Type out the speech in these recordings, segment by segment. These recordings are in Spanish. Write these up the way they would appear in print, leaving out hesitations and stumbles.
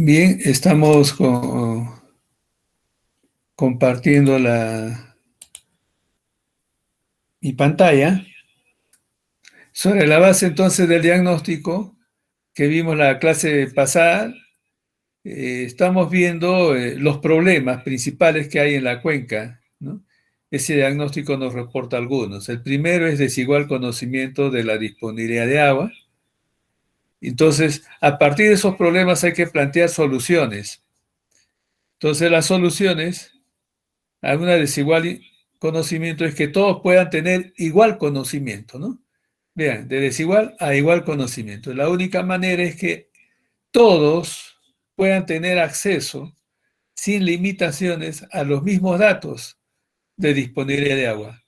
Bien, estamos compartiendo mi pantalla. Sobre la base entonces del diagnóstico que vimos la clase pasada, estamos viendo los problemas principales que hay en la cuenca, ¿no? Ese diagnóstico nos reporta algunos. El primero es desigual conocimiento de la disponibilidad de agua. Entonces, a partir de esos problemas hay que plantear soluciones. Entonces, las soluciones a una desigual conocimiento es que todos puedan tener igual conocimiento, ¿no? Vean, de desigual a igual conocimiento. La única manera es que todos puedan tener acceso sin limitaciones a los mismos datos de disponibilidad de agua.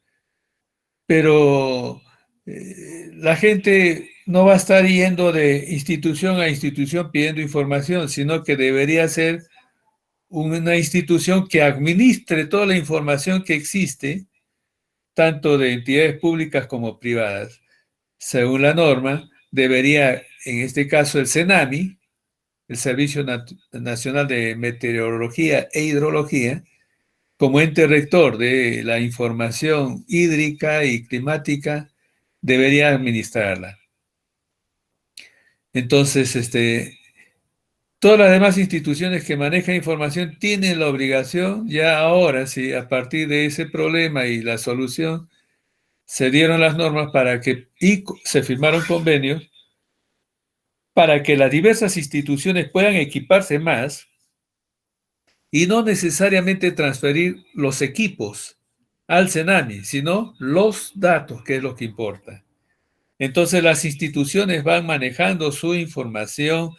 Pero la gente no va a estar yendo de institución a institución pidiendo información, sino que debería ser una institución que administre toda la información que existe, tanto de entidades públicas como privadas. Según la norma, debería, en este caso, el CENAMI, el Servicio Nacional de Meteorología e Hidrología, como ente rector de la información hídrica y climática, debería administrarla. Entonces, todas las demás instituciones que manejan información tienen la obligación, ya ahora, sí, a partir de ese problema y la solución, se dieron las normas para que, y se firmaron convenios para que las diversas instituciones puedan equiparse más y no necesariamente transferir los equipos al CENAMI, sino los datos, que es lo que importa. Entonces las instituciones van manejando su información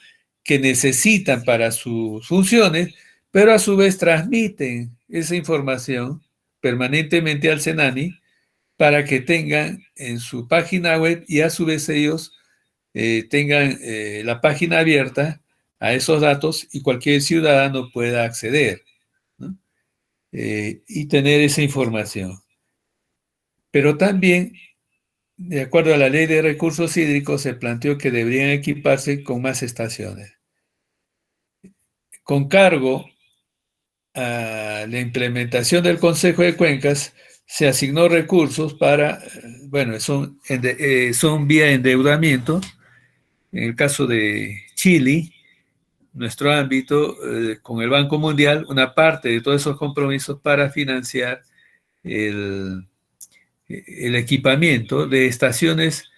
que necesitan para sus funciones, pero a su vez transmiten esa información permanentemente al CENAMI para que tengan en su página web y a su vez ellos tengan la página abierta a esos datos y cualquier ciudadano pueda acceder, ¿no? Y tener esa información. Pero también, de acuerdo a la Ley de Recursos Hídricos, se planteó que deberían equiparse con más estaciones. Con cargo a la implementación del Consejo de Cuencas, se asignó recursos para, bueno, son vía endeudamiento. En el caso de Chile, nuestro ámbito, con el Banco Mundial, una parte de todos esos compromisos para financiar el equipamiento de estaciones,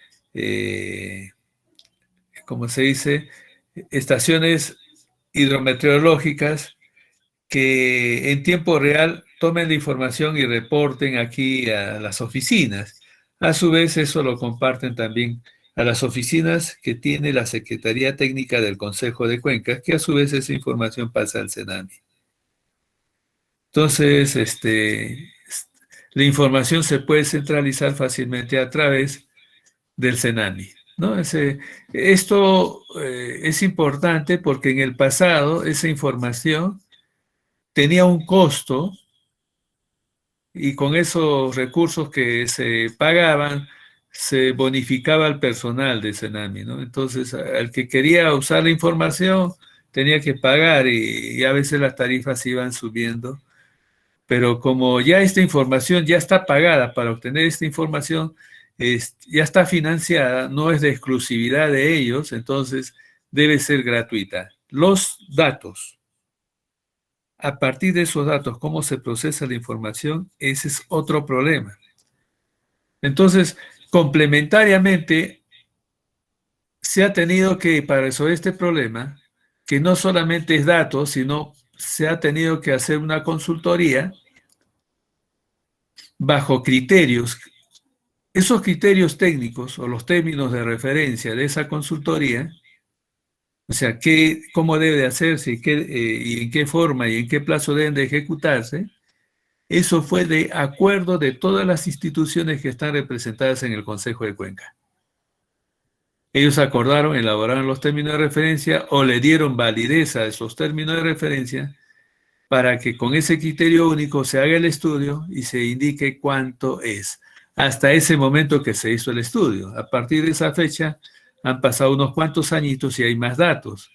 como se dice, estaciones hidrometeorológicas que en tiempo real tomen la información y reporten aquí a las oficinas. A su vez, eso lo comparten también a las oficinas que tiene la Secretaría Técnica del Consejo de Cuencas, que a su vez esa información pasa al CENAMI. Entonces, la información se puede centralizar fácilmente a través del CENAMI, ¿no? Esto es importante porque en el pasado esa información tenía un costo y con esos recursos que se pagaban se bonificaba al personal de CENAMI, ¿no? Entonces, al que quería usar la información tenía que pagar y a veces las tarifas iban subiendo. Pero como ya esta información ya está pagada para obtener esta información, ya está financiada, no es de exclusividad de ellos, entonces debe ser gratuita. Los datos, a partir de esos datos, cómo se procesa la información, ese es otro problema. Entonces, complementariamente, se ha tenido que, para resolver este problema, que no solamente es datos, sino se ha tenido que hacer una consultoría bajo criterios. Esos criterios técnicos o los términos de referencia de esa consultoría, o sea, cómo debe de hacerse y en qué forma y en qué plazo deben de ejecutarse, eso fue de acuerdo de todas las instituciones que están representadas en el Consejo de Cuenca. Ellos acordaron, elaboraron los términos de referencia o le dieron validez a esos términos de referencia para que con ese criterio único se haga el estudio y se indique cuánto es. Hasta ese momento que se hizo el estudio. A partir de esa fecha han pasado unos cuantos añitos y hay más datos.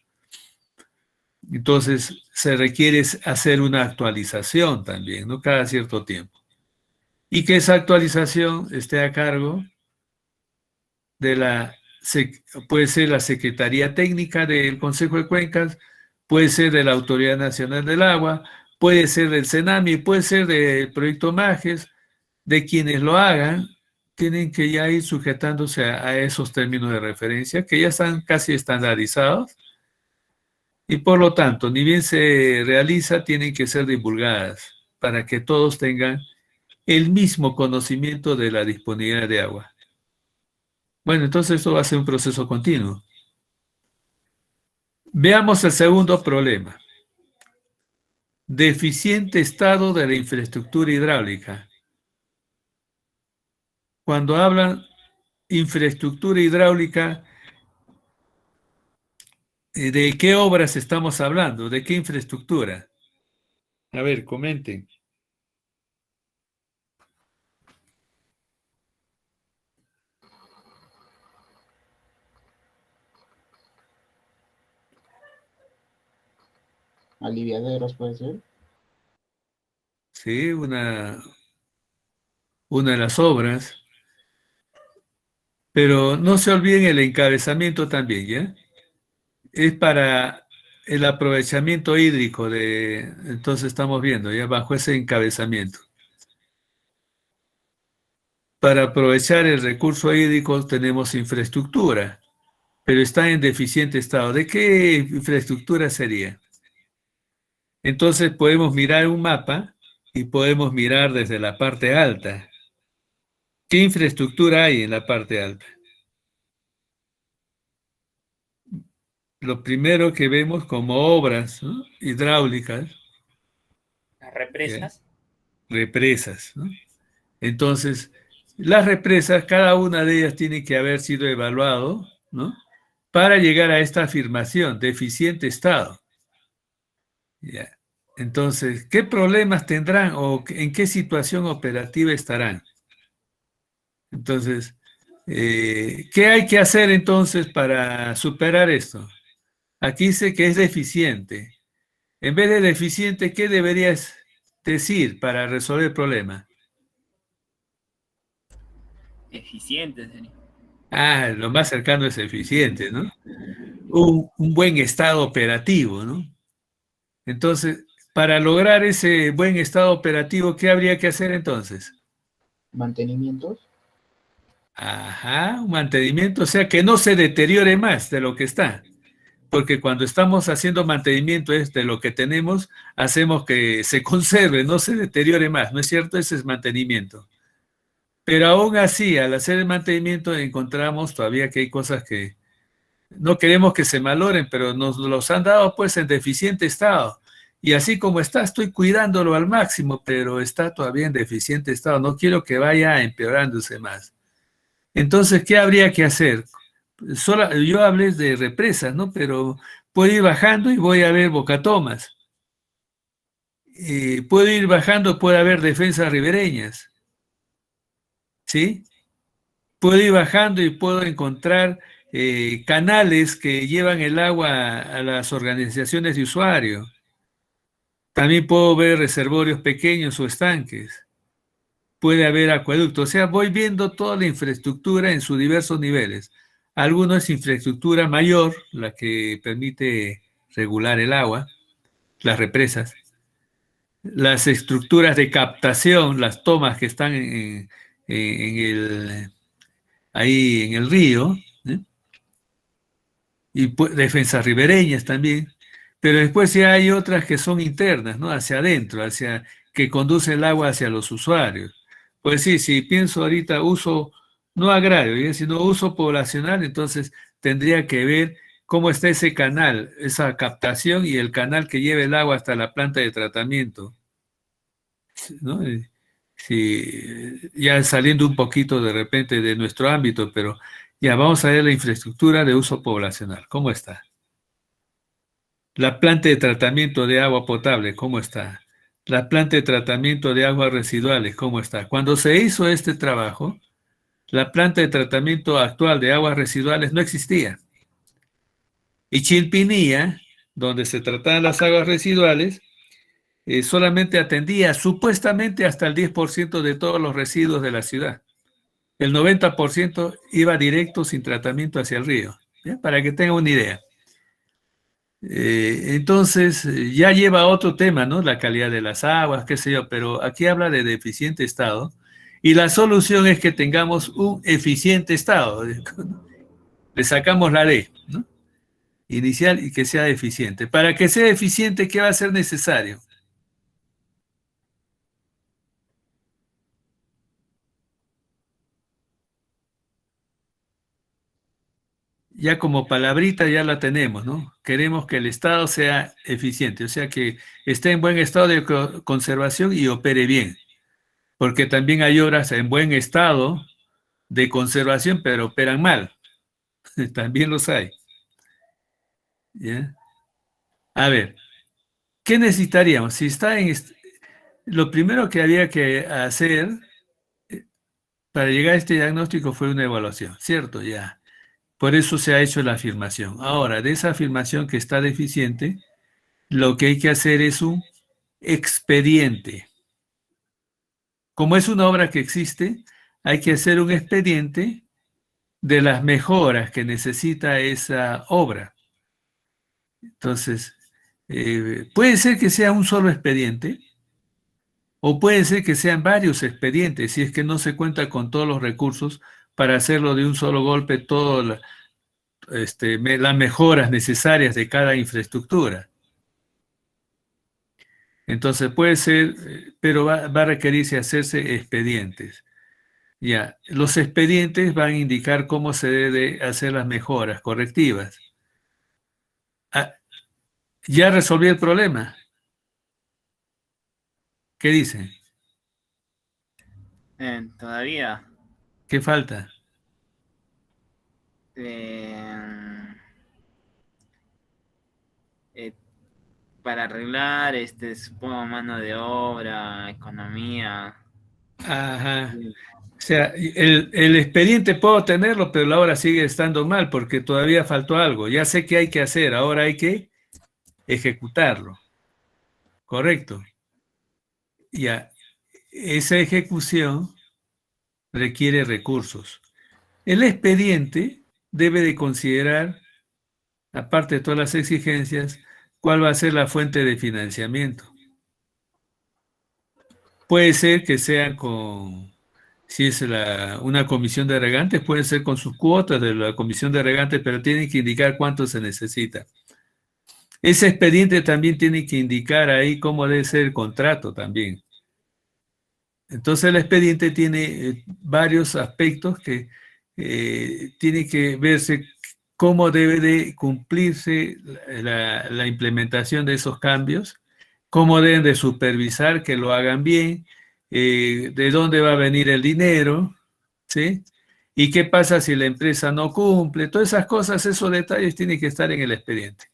Entonces, se requiere hacer una actualización también, ¿no? Cada cierto tiempo. Y que esa actualización esté a cargo de puede ser la Secretaría Técnica del Consejo de Cuencas, puede ser de la Autoridad Nacional del Agua, puede ser del CENAMI, puede ser del Proyecto MAGES, de quienes lo hagan, tienen que ya ir sujetándose a esos términos de referencia que ya están casi estandarizados y por lo tanto, ni bien se realiza, tienen que ser divulgadas para que todos tengan el mismo conocimiento de la disponibilidad de agua. Bueno, entonces esto va a ser un proceso continuo. Veamos el segundo problema. Deficiente estado de la infraestructura hidráulica. Cuando hablan infraestructura hidráulica, ¿de qué obras estamos hablando? ¿De qué infraestructura? A ver, comenten. Aliviaderos puede ser. Sí, una de las obras. Pero no se olviden el encabezamiento también, ¿ya? Es para el aprovechamiento hídrico entonces estamos viendo, ya bajo ese encabezamiento. Para aprovechar el recurso hídrico tenemos infraestructura, pero está en deficiente estado. ¿De qué infraestructura sería? Entonces podemos mirar un mapa y podemos mirar desde la parte alta. ¿Qué infraestructura hay en la parte alta? Lo primero que vemos como obras, ¿no?, hidráulicas. Las represas. Represas, ¿no? Entonces, las represas, cada una de ellas tiene que haber sido evaluado, ¿no?, para llegar a esta afirmación, deficiente estado. Ya. Entonces, ¿qué problemas tendrán o en qué situación operativa estarán? Entonces, ¿qué hay que hacer entonces para superar esto? Aquí dice que es deficiente. En vez de deficiente, ¿qué deberías decir para resolver el problema? Eficiente, sería. Ah, lo más cercano es eficiente, ¿no? Un buen estado operativo, ¿no? Entonces, para lograr ese buen estado operativo, ¿qué habría que hacer entonces? Mantenimientos. Ajá, un mantenimiento, o sea, que no se deteriore más de lo que está. Porque cuando estamos haciendo mantenimiento de lo que tenemos, hacemos que se conserve, no se deteriore más, ¿no es cierto? Ese es mantenimiento. Pero aún así, al hacer el mantenimiento, encontramos todavía que hay cosas que no queremos que se maloren, pero nos los han dado pues en deficiente estado. Y así como está, estoy cuidándolo al máximo, pero está todavía en deficiente estado. No quiero que vaya empeorándose más. Entonces, ¿qué habría que hacer? Yo hablé de represas, ¿no? Pero puedo ir bajando y voy a ver bocatomas. Puedo ir bajando, puede haber defensas ribereñas. ¿Sí? Puedo ir bajando y puedo encontrar canales que llevan el agua a las organizaciones de usuario. También puedo ver reservorios pequeños o estanques. Puede haber acueductos. O sea, voy viendo toda la infraestructura en sus diversos niveles. Algunos es infraestructura mayor, la que permite regular el agua, las represas. Las estructuras de captación, las tomas que están ahí en el río, ¿eh? Y defensas ribereñas también, pero después ya hay otras que son internas, ¿no? Hacia adentro, que conduce el agua hacia los usuarios. Pues sí, si pienso ahorita uso, no agrario, ¿ya?, sino uso poblacional, entonces tendría que ver cómo está ese canal, esa captación y el canal que lleva el agua hasta la planta de tratamiento, ¿no? Sí, ya saliendo un poquito de repente de nuestro ámbito, pero ya vamos a ver la infraestructura de uso poblacional. ¿Cómo está? La planta de tratamiento de agua potable, ¿cómo está? La planta de tratamiento de aguas residuales, ¿cómo está? Cuando se hizo este trabajo, la planta de tratamiento actual de aguas residuales no existía. Y Chilpinía donde se trataban las aguas residuales, solamente atendía supuestamente hasta el 10% de todos los residuos de la ciudad. El 90% iba directo sin tratamiento hacia el río, ¿ya? Para que tengan una idea. Entonces, ya lleva a otro tema, ¿no? La calidad de las aguas, qué sé yo, pero aquí habla de deficiente estado y la solución es que tengamos un eficiente estado. Le sacamos la ley, ¿no? Inicial y que sea eficiente. Para que sea eficiente, ¿qué va a ser necesario? Ya como palabrita ya la tenemos, ¿no? Queremos que el Estado sea eficiente, o sea, que esté en buen estado de conservación y opere bien, porque también hay obras en buen estado de conservación, pero operan mal. También los hay. ¿Ya? A ver, ¿qué necesitaríamos? Si está en lo primero que había que hacer para llegar a este diagnóstico fue una evaluación, ¿cierto? Ya. Por eso se ha hecho la afirmación. Ahora, de esa afirmación que está deficiente, lo que hay que hacer es un expediente. Como es una obra que existe, hay que hacer un expediente de las mejoras que necesita esa obra. Entonces, puede ser que sea un solo expediente o puede ser que sean varios expedientes si es que no se cuenta con todos los recursos para hacerlo de un solo golpe, todas las mejoras necesarias de cada infraestructura. Entonces puede ser, pero va a requerirse hacerse expedientes. Ya, los expedientes van a indicar cómo se debe hacer las mejoras correctivas. Ah, ya resolví el problema. ¿Qué dicen? Todavía. ¿Qué falta? eh, eh, para arreglar, supongo, mano de obra, economía. Ajá. O sea, el expediente puedo tenerlo, pero la obra sigue estando mal porque todavía faltó algo. Ya sé qué hay que hacer, ahora hay que ejecutarlo. Correcto. Ya, esa ejecución requiere recursos. El expediente debe de considerar, aparte de todas las exigencias, cuál va a ser la fuente de financiamiento. Puede ser que sea si es una comisión de regantes, puede ser con sus cuotas de la comisión de regantes, pero tienen que indicar cuánto se necesita. Ese expediente también tiene que indicar ahí cómo debe ser el contrato también. Entonces el expediente tiene varios aspectos que tiene que verse cómo debe de cumplirse la implementación de esos cambios, cómo deben de supervisar que lo hagan bien, de dónde va a venir el dinero, ¿sí? Y qué pasa si la empresa no cumple. Todas esas cosas, esos detalles tienen que estar en el expediente,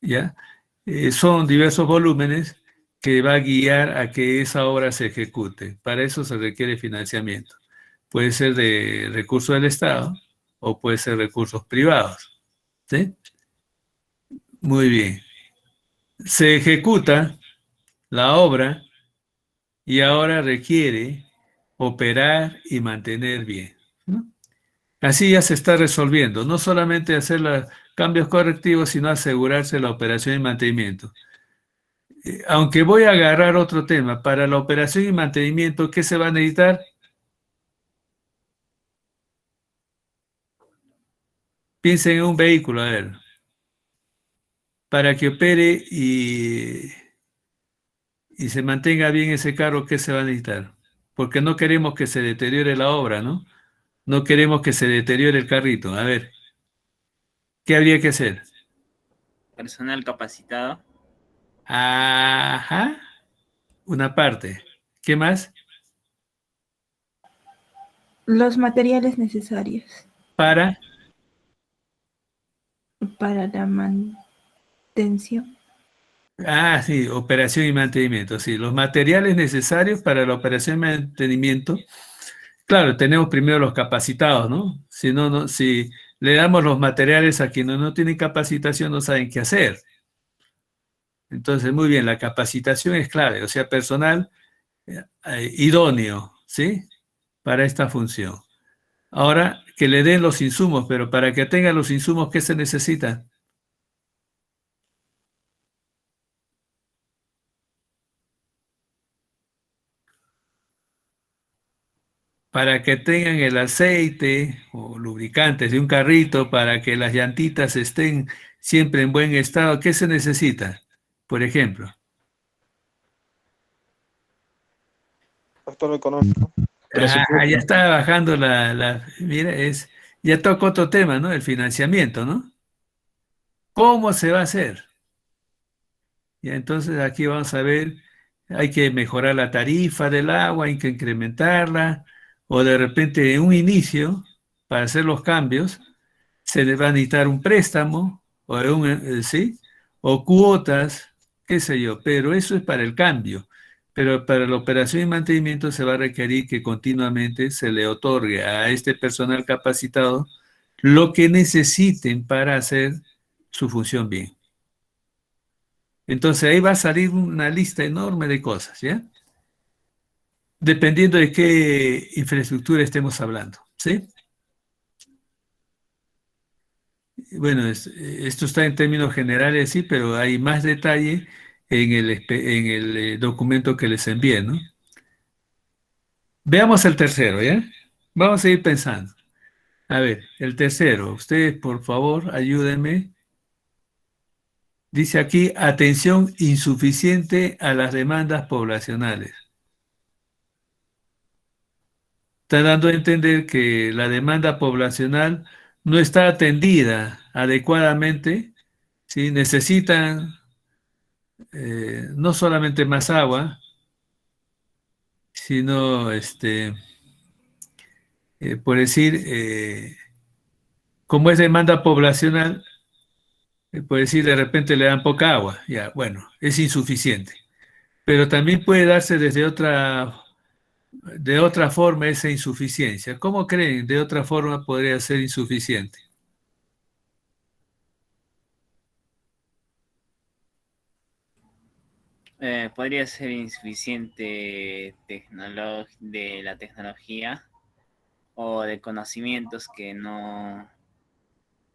¿ya? Son diversos volúmenes que va a guiar a que esa obra se ejecute. Para eso se requiere financiamiento. Puede ser de recursos del Estado o puede ser recursos privados, ¿sí? Muy bien. Se ejecuta la obra y ahora requiere operar y mantener bien, ¿no? Así ya se está resolviendo, no solamente hacer los cambios correctivos, sino asegurarse la operación y mantenimiento. Aunque voy a agarrar otro tema, para la operación y mantenimiento, ¿qué se va a necesitar? Piensen en un vehículo, a ver, para que opere y se mantenga bien ese carro, ¿qué se va a necesitar? Porque no queremos que se deteriore la obra, ¿no? No queremos que se deteriore el carrito. A ver, ¿qué habría que hacer? Personal capacitado. Ajá, una parte. ¿Qué más? Los materiales necesarios Para, para la mantención. sí, operación y mantenimiento. Sí, los materiales necesarios para la operación y mantenimiento. Claro, tenemos primero los capacitados, ¿no? Si no, si le damos los materiales a quienes no tienen capacitación, no saben qué hacer. Entonces, muy bien, la capacitación es clave, o sea, personal idóneo, ¿sí? Para esta función. Ahora, que le den los insumos, pero para que tengan los insumos, ¿qué se necesita? Para que tengan el aceite o lubricantes de un carrito, para que las llantitas estén siempre en buen estado, ¿qué se necesita? Por ejemplo. Factor económico. Ya está bajando mira, ya tocó otro tema, ¿no? El financiamiento, ¿no? ¿Cómo se va a hacer? Y entonces aquí vamos a ver, hay que mejorar la tarifa del agua, hay que incrementarla, o de repente en un inicio, para hacer los cambios, se le va a necesitar un préstamo, ¿sí? O cuotas, qué sé yo, pero eso es para el cambio. Pero para la operación y mantenimiento se va a requerir que continuamente se le otorgue a este personal capacitado lo que necesiten para hacer su función bien. Entonces ahí va a salir una lista enorme de cosas, ¿ya? Dependiendo de qué infraestructura estemos hablando, ¿sí? Bueno, esto está en términos generales, sí, pero hay más detalle en el documento que les envié, ¿no? Veamos el tercero, ¿ya? Vamos a ir pensando. A ver, el tercero, ustedes por favor ayúdenme. Dice aquí, atención insuficiente a las demandas poblacionales. Está dando a entender que la demanda poblacional no está atendida adecuadamente, ¿sí? Necesitan no solamente más agua, sino, por decir, como es demanda poblacional, por decir, de repente le dan poca agua, ya, bueno, es insuficiente. Pero también puede darse de otra forma esa insuficiencia. ¿Cómo creen de otra forma podría ser insuficiente? Podría ser insuficiente de la tecnología o de conocimientos que no,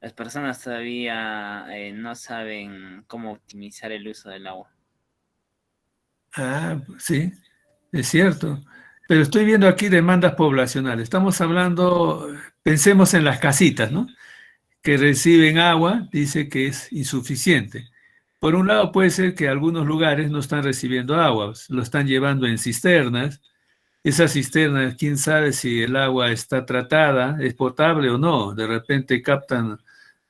las personas todavía no saben cómo optimizar el uso del agua. Ah, sí, es cierto. Pero estoy viendo aquí demandas poblacionales. Estamos hablando, pensemos en las casitas, ¿no? Que reciben agua, dice que es insuficiente. Por un lado puede ser que algunos lugares no están recibiendo agua, lo están llevando en cisternas. Esas cisternas, quién sabe si el agua está tratada, es potable o no. De repente captan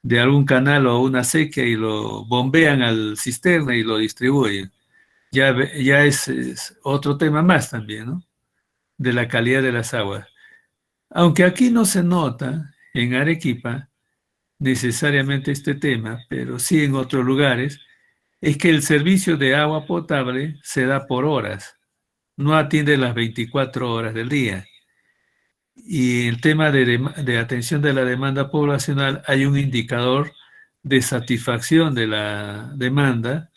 de algún canal o una sequía y lo bombean al cisterna y lo distribuyen. Ya es otro tema más también, ¿no? De la calidad de las aguas. Aunque aquí no se nota en Arequipa necesariamente este tema, pero sí en otros lugares, es que el servicio de agua potable se da por horas, no atiende las 24 horas del día. Y el tema de atención de la demanda poblacional, hay un indicador de satisfacción de la demanda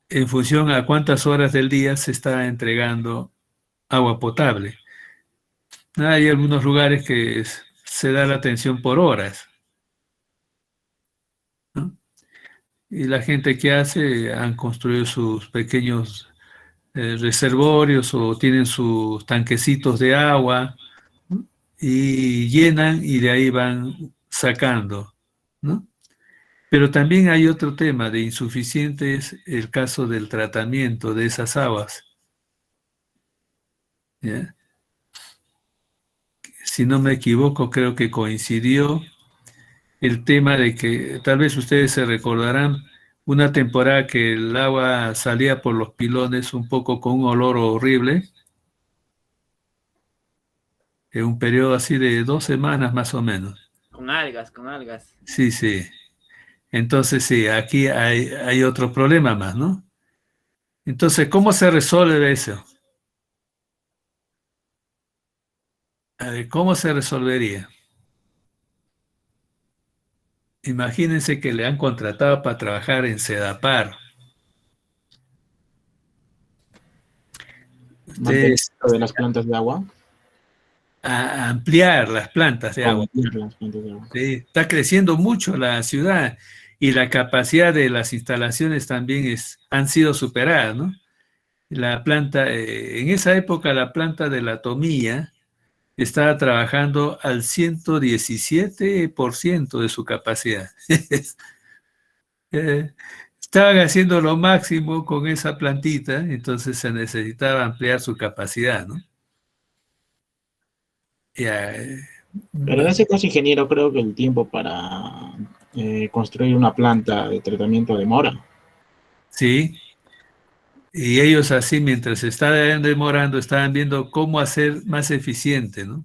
en función a cuántas horas del día se está entregando agua potable. Hay algunos lugares que se da la atención por horas, ¿no? Y la gente que hace han construido sus pequeños reservorios o tienen sus tanquecitos de agua, ¿no? Y llenan y de ahí van sacando, ¿no? Pero también hay otro tema de insuficiente, es el caso del tratamiento de esas aguas, ¿ya? Si no me equivoco, creo que coincidió el tema de que tal vez ustedes se recordarán una temporada que el agua salía por los pilones un poco con un olor horrible, en un periodo así de 2 semanas más o menos. Con algas, con algas. Sí, sí. Entonces sí, aquí hay otro problema más, ¿no? Entonces, ¿cómo se resuelve eso? A ver, ¿cómo se resolvería? Imagínense que le han contratado para trabajar en Sedapar. Ustedes, Mantenimiento de las plantas de agua. a ampliar las plantas de O agua. ampliar las plantas de agua. Sí, está creciendo mucho la ciudad y la capacidad de las instalaciones también han sido superadas, ¿no? La planta, en esa época la planta de la Tomilla estaba trabajando al 117% de su capacidad. Eh, Estaban haciendo lo máximo con esa plantita, entonces se necesitaba ampliar su capacidad, ¿no? Ya, Pero en ese caso, ingeniero, creo que el tiempo para construir una planta de tratamiento demora. sí, y ellos así, mientras se estaban demorando, estaban viendo cómo hacer más eficiente, ¿no?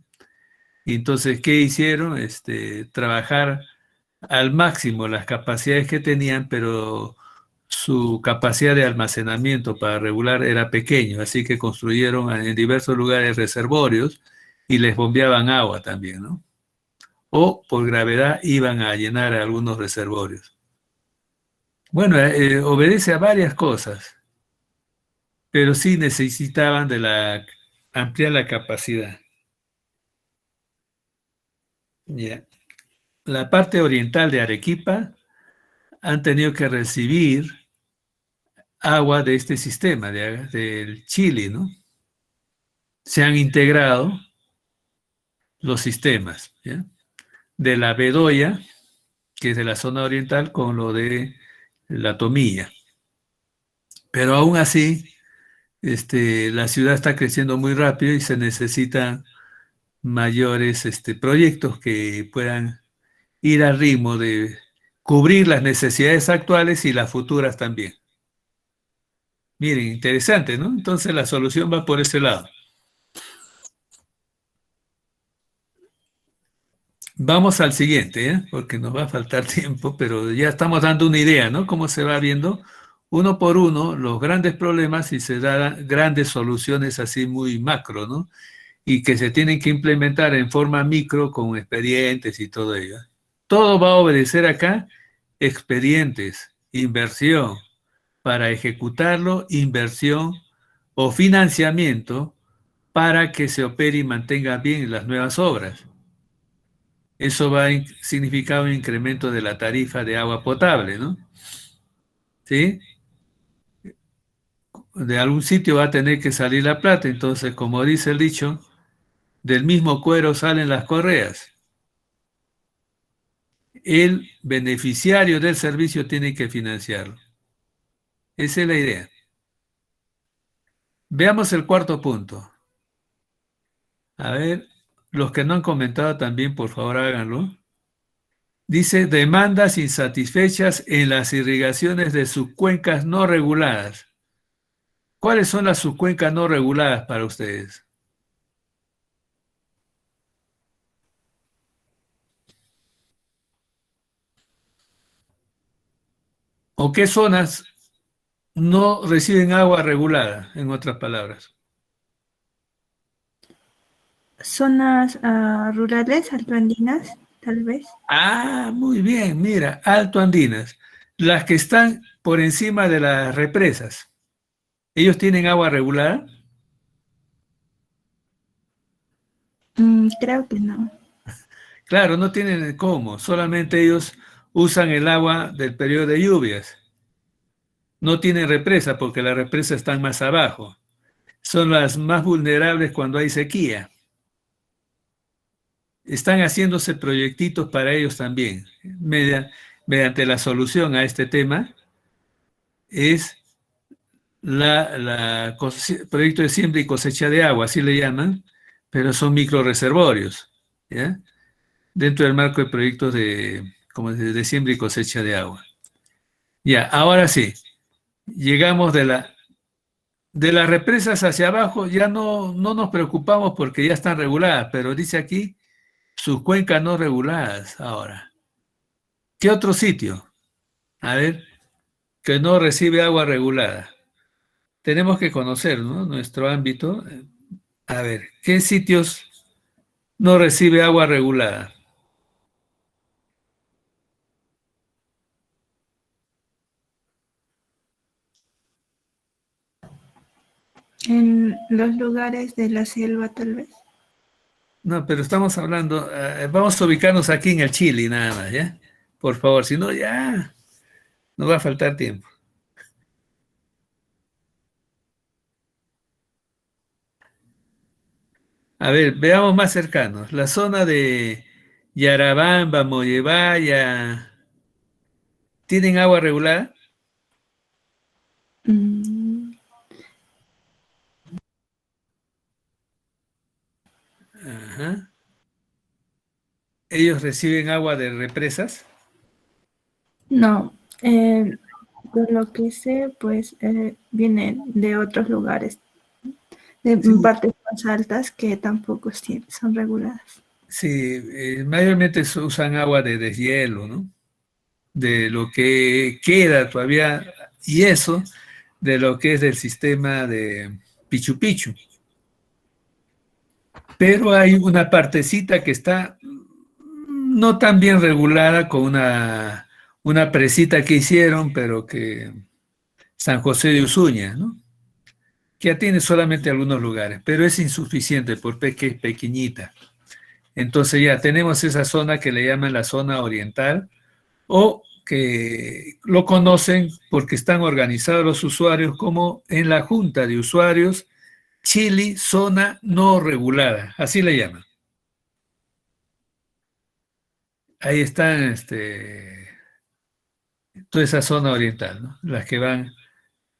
Y entonces, ¿qué hicieron? Trabajar al máximo las capacidades que tenían, pero su capacidad de almacenamiento para regular era pequeño, así que construyeron en diversos lugares reservorios y les bombeaban agua también, ¿no? O por gravedad iban a llenar algunos reservorios. Bueno, obedece a varias cosas, pero sí necesitaban ampliar la capacidad. Ya. La parte oriental de Arequipa han tenido que recibir agua de este sistema, del Chile, ¿no? Se han integrado los sistemas, ¿ya? De la Bedoya, que es de la zona oriental, con lo de la Tomilla. Pero aún así, la ciudad está creciendo muy rápido y se necesitan mayores proyectos que puedan ir al ritmo de cubrir las necesidades actuales y las futuras también. Miren, interesante, ¿no? Entonces la solución va por ese lado. Vamos al siguiente, ¿eh? Porque nos va a faltar tiempo, pero ya estamos dando una idea, ¿no? Cómo se va viendo uno por uno los grandes problemas y se dan grandes soluciones así muy macro, ¿no? Y que se tienen que implementar en forma micro con expedientes y todo ello. Todo va a obedecer acá expedientes, inversión, para ejecutarlo, inversión o financiamiento para que se opere y mantenga bien las nuevas obras. Eso va a significar un incremento de la tarifa de agua potable, ¿no? ¿Sí? De algún sitio va a tener que salir la plata, entonces, como dice el dicho, del mismo cuero salen las correas. El beneficiario del servicio tiene que financiarlo. Esa es la idea. Veamos el cuarto punto. A ver, los que no han comentado también, por favor, háganlo. Dice, demandas insatisfechas en las irrigaciones de subcuencas no reguladas. ¿Cuáles son las subcuencas no reguladas para ustedes? ¿O qué zonas no reciben agua regulada, en otras palabras? Zonas rurales, altoandinas, tal vez. Ah, muy bien, mira, altoandinas, las que están por encima de las represas. ¿Ellos tienen agua regulada? Creo que no. Claro, no tienen cómo, solamente ellos usan el agua del periodo de lluvias. No tienen represa porque las represas están más abajo. Son las más vulnerables cuando hay sequía. Están haciéndose proyectitos para ellos también. Mediante la solución a este tema es proyecto de siembra y cosecha de agua, así le llaman, pero son microreservorios, ¿ya? Dentro del marco de proyectos de siembra y cosecha de agua. Ya, ahora sí, llegamos de las represas hacia abajo, ya no nos preocupamos porque ya están reguladas, pero dice aquí sus cuencas no reguladas ahora. ¿Qué otro sitio? A ver, que no recibe agua regulada. Tenemos que conocer, ¿no? Nuestro ámbito. A ver, ¿qué sitios no recibe agua regulada? En los lugares de la selva, tal vez. No, pero estamos hablando, vamos a ubicarnos aquí en el Chile, nada más, ¿ya? Por favor, si no, ya nos va a faltar tiempo. A ver, veamos más cercanos. La zona de Yarabamba, Mollevaya, ¿tienen agua regular? Mm, Ajá. ¿Ellos reciben agua de represas? no, por lo que sé, pues vienen de otros lugares, de Sí, partes más altas que tampoco son reguladas. sí, mayormente usan agua de deshielo, ¿no? De lo que queda todavía, y eso de lo que es del sistema de Pichu Picchu. Pero hay una partecita que está no tan bien regulada con una presita que hicieron, pero que San José de Usuña, ¿no? Que atiende solamente algunos lugares, pero es insuficiente porque es pequeñita. Entonces ya tenemos esa zona que le llaman la zona oriental o que lo conocen porque están organizados los usuarios como en la Junta de Usuarios Chile Zona No Regulada, así le llaman. Ahí están toda esa zona oriental, ¿no? Las que van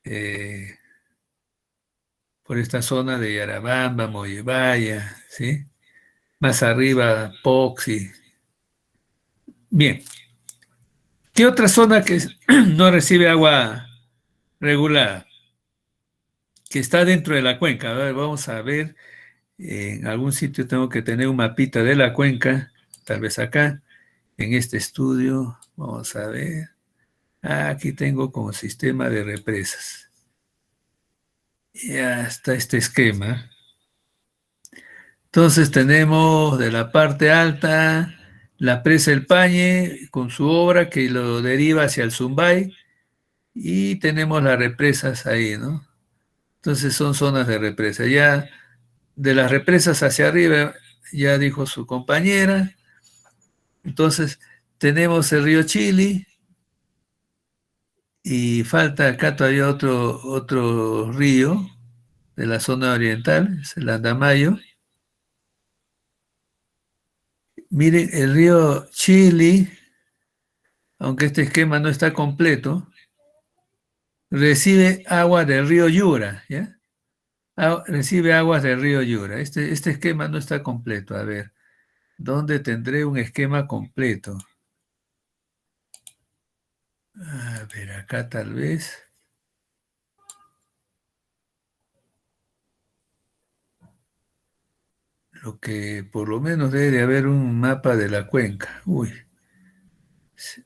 eh, por esta zona de Yarabamba, Mollevaya, ¿sí? Más arriba, Poxi. Bien, ¿qué otra zona que no recibe agua regulada? Que está dentro de la cuenca. A ver, vamos a ver, en algún sitio tengo que tener un mapita de la cuenca, tal vez acá, en este estudio, vamos a ver. Aquí tengo como sistema de represas. Ya está este esquema. Entonces tenemos de la parte alta la presa El Pañe con su obra que lo deriva hacia el Zumbay y tenemos las represas ahí, ¿no? Entonces son zonas de represa. Ya de las represas hacia arriba, ya dijo su compañera. Entonces tenemos el río Chili y falta acá todavía otro río de la zona oriental, es el Andamayo. Miren, el río Chili, aunque este esquema no está completo, recibe agua del río Yura, ¿ya? Recibe aguas del río Yura. Este esquema no está completo. A ver, ¿dónde tendré un esquema completo? A ver, acá tal vez. Lo que por lo menos debe de haber un mapa de la cuenca. Uy,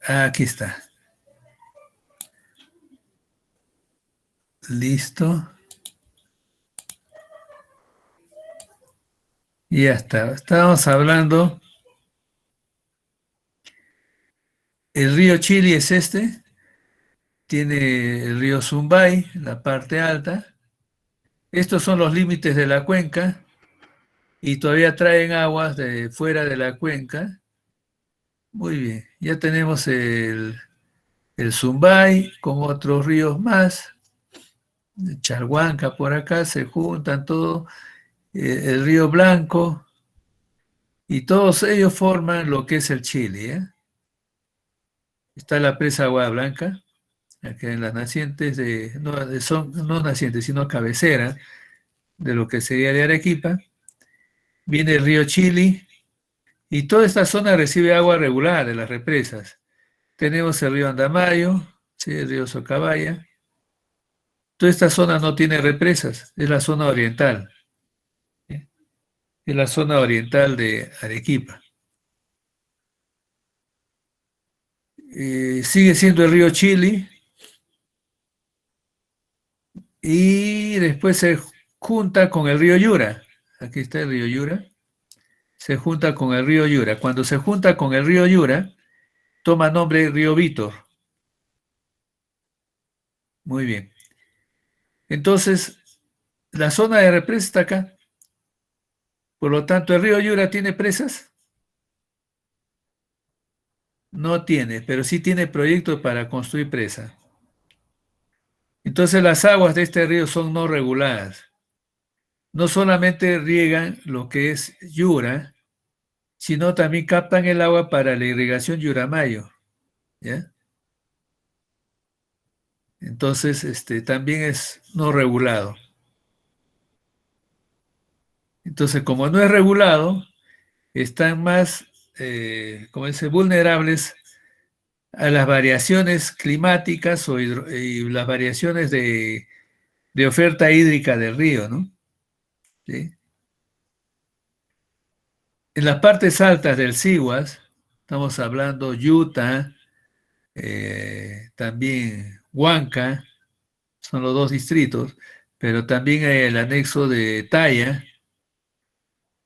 aquí está. Listo. Y ya está. Estábamos hablando. El río Chili es este. Tiene el río Zumbay, la parte alta. Estos son los límites de la cuenca y todavía traen aguas de fuera de la cuenca. Muy bien, ya tenemos el Zumbay con otros ríos más. Chalhuanca por acá se juntan todo, el río Blanco y todos ellos forman lo que es el Chile, ¿eh? Está la presa Agua Blanca, acá en las nacientes no nacientes, sino cabecera de lo que sería de Arequipa. Viene el río Chili y toda esta zona recibe agua regular de las represas. Tenemos el río Andamayo, ¿sí? El río Socabaya. Toda esta zona no tiene represas, es la zona oriental, ¿sí? Es la zona oriental de Arequipa. Sigue siendo el río Chili y después se junta con el río Yura. Aquí está el río Yura. Se junta con el río Yura. Cuando se junta con el río Yura, toma nombre río Vítor. Muy bien. Entonces, La zona de represa está acá. Por lo tanto, ¿el río Yura tiene presas? No tiene, pero sí tiene proyectos para construir presa. Entonces las aguas de este río son no reguladas. No solamente riegan lo que es Yura, sino también captan el agua para la irrigación Yuramayo, ¿ya? Entonces, también es no regulado. Entonces, como no es regulado, están más, como dice, vulnerables a las variaciones climáticas y las variaciones de oferta hídrica del río, ¿no? ¿Sí? En las partes altas del Siguas, estamos hablando Utah, también Huanca, son los dos distritos, pero también hay el anexo de Taya.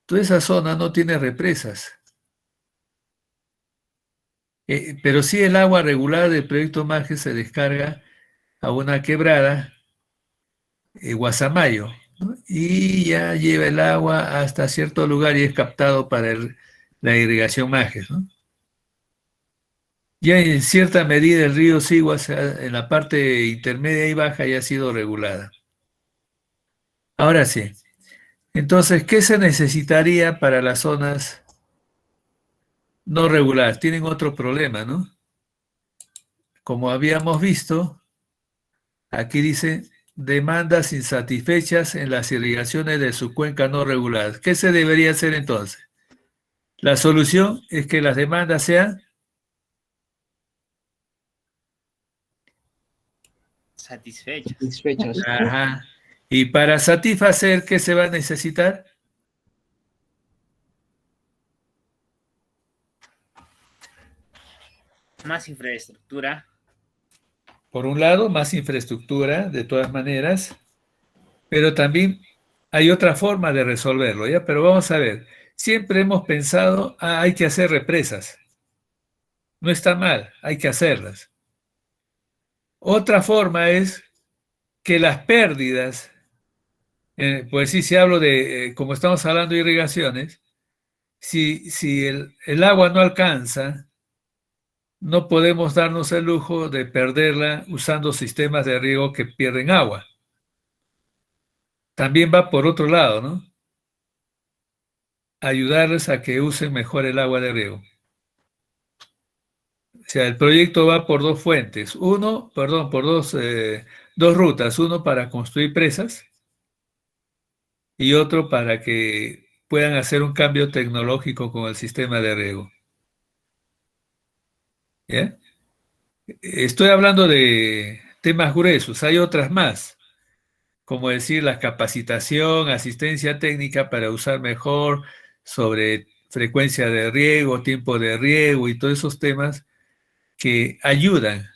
Toda esa zona no tiene represas, pero sí el agua regular del proyecto Maje se descarga a una quebrada, Guasamayo, ¿no? Y ya lleva el agua hasta cierto lugar y es captado para la irrigación Majes, ¿no? Ya en cierta medida el río Siguas en la parte intermedia y baja ya ha sido regulada. Ahora sí. Entonces, ¿qué se necesitaría para las zonas no reguladas? Tienen otro problema, ¿no? Como habíamos visto, aquí dice demandas insatisfechas en las irrigaciones de su cuenca no reguladas. ¿Qué se debería hacer entonces? La solución es que las demandas sean Satisfechos. Satisfechos. ajá. Y para satisfacer, ¿qué se va a necesitar? Más infraestructura. Por un lado, más infraestructura, de todas maneras, pero también hay otra forma de resolverlo, ¿ya? Pero vamos a ver, siempre hemos pensado, hay que hacer represas. No está mal, hay que hacerlas. Otra forma es que las pérdidas, pues sí, si hablo de, como estamos hablando de irrigaciones, si el agua no alcanza, no podemos darnos el lujo de perderla usando sistemas de riego que pierden agua. También va por otro lado, ¿no? Ayudarles a que usen mejor el agua de riego. O sea, el proyecto va por dos fuentes. Por dos rutas. Uno para construir presas y otro para que puedan hacer un cambio tecnológico con el sistema de riego. ¿Ya? Estoy hablando de temas gruesos. Hay otras más, como decir la capacitación, asistencia técnica para usar mejor sobre frecuencia de riego, tiempo de riego y todos esos temas que ayudan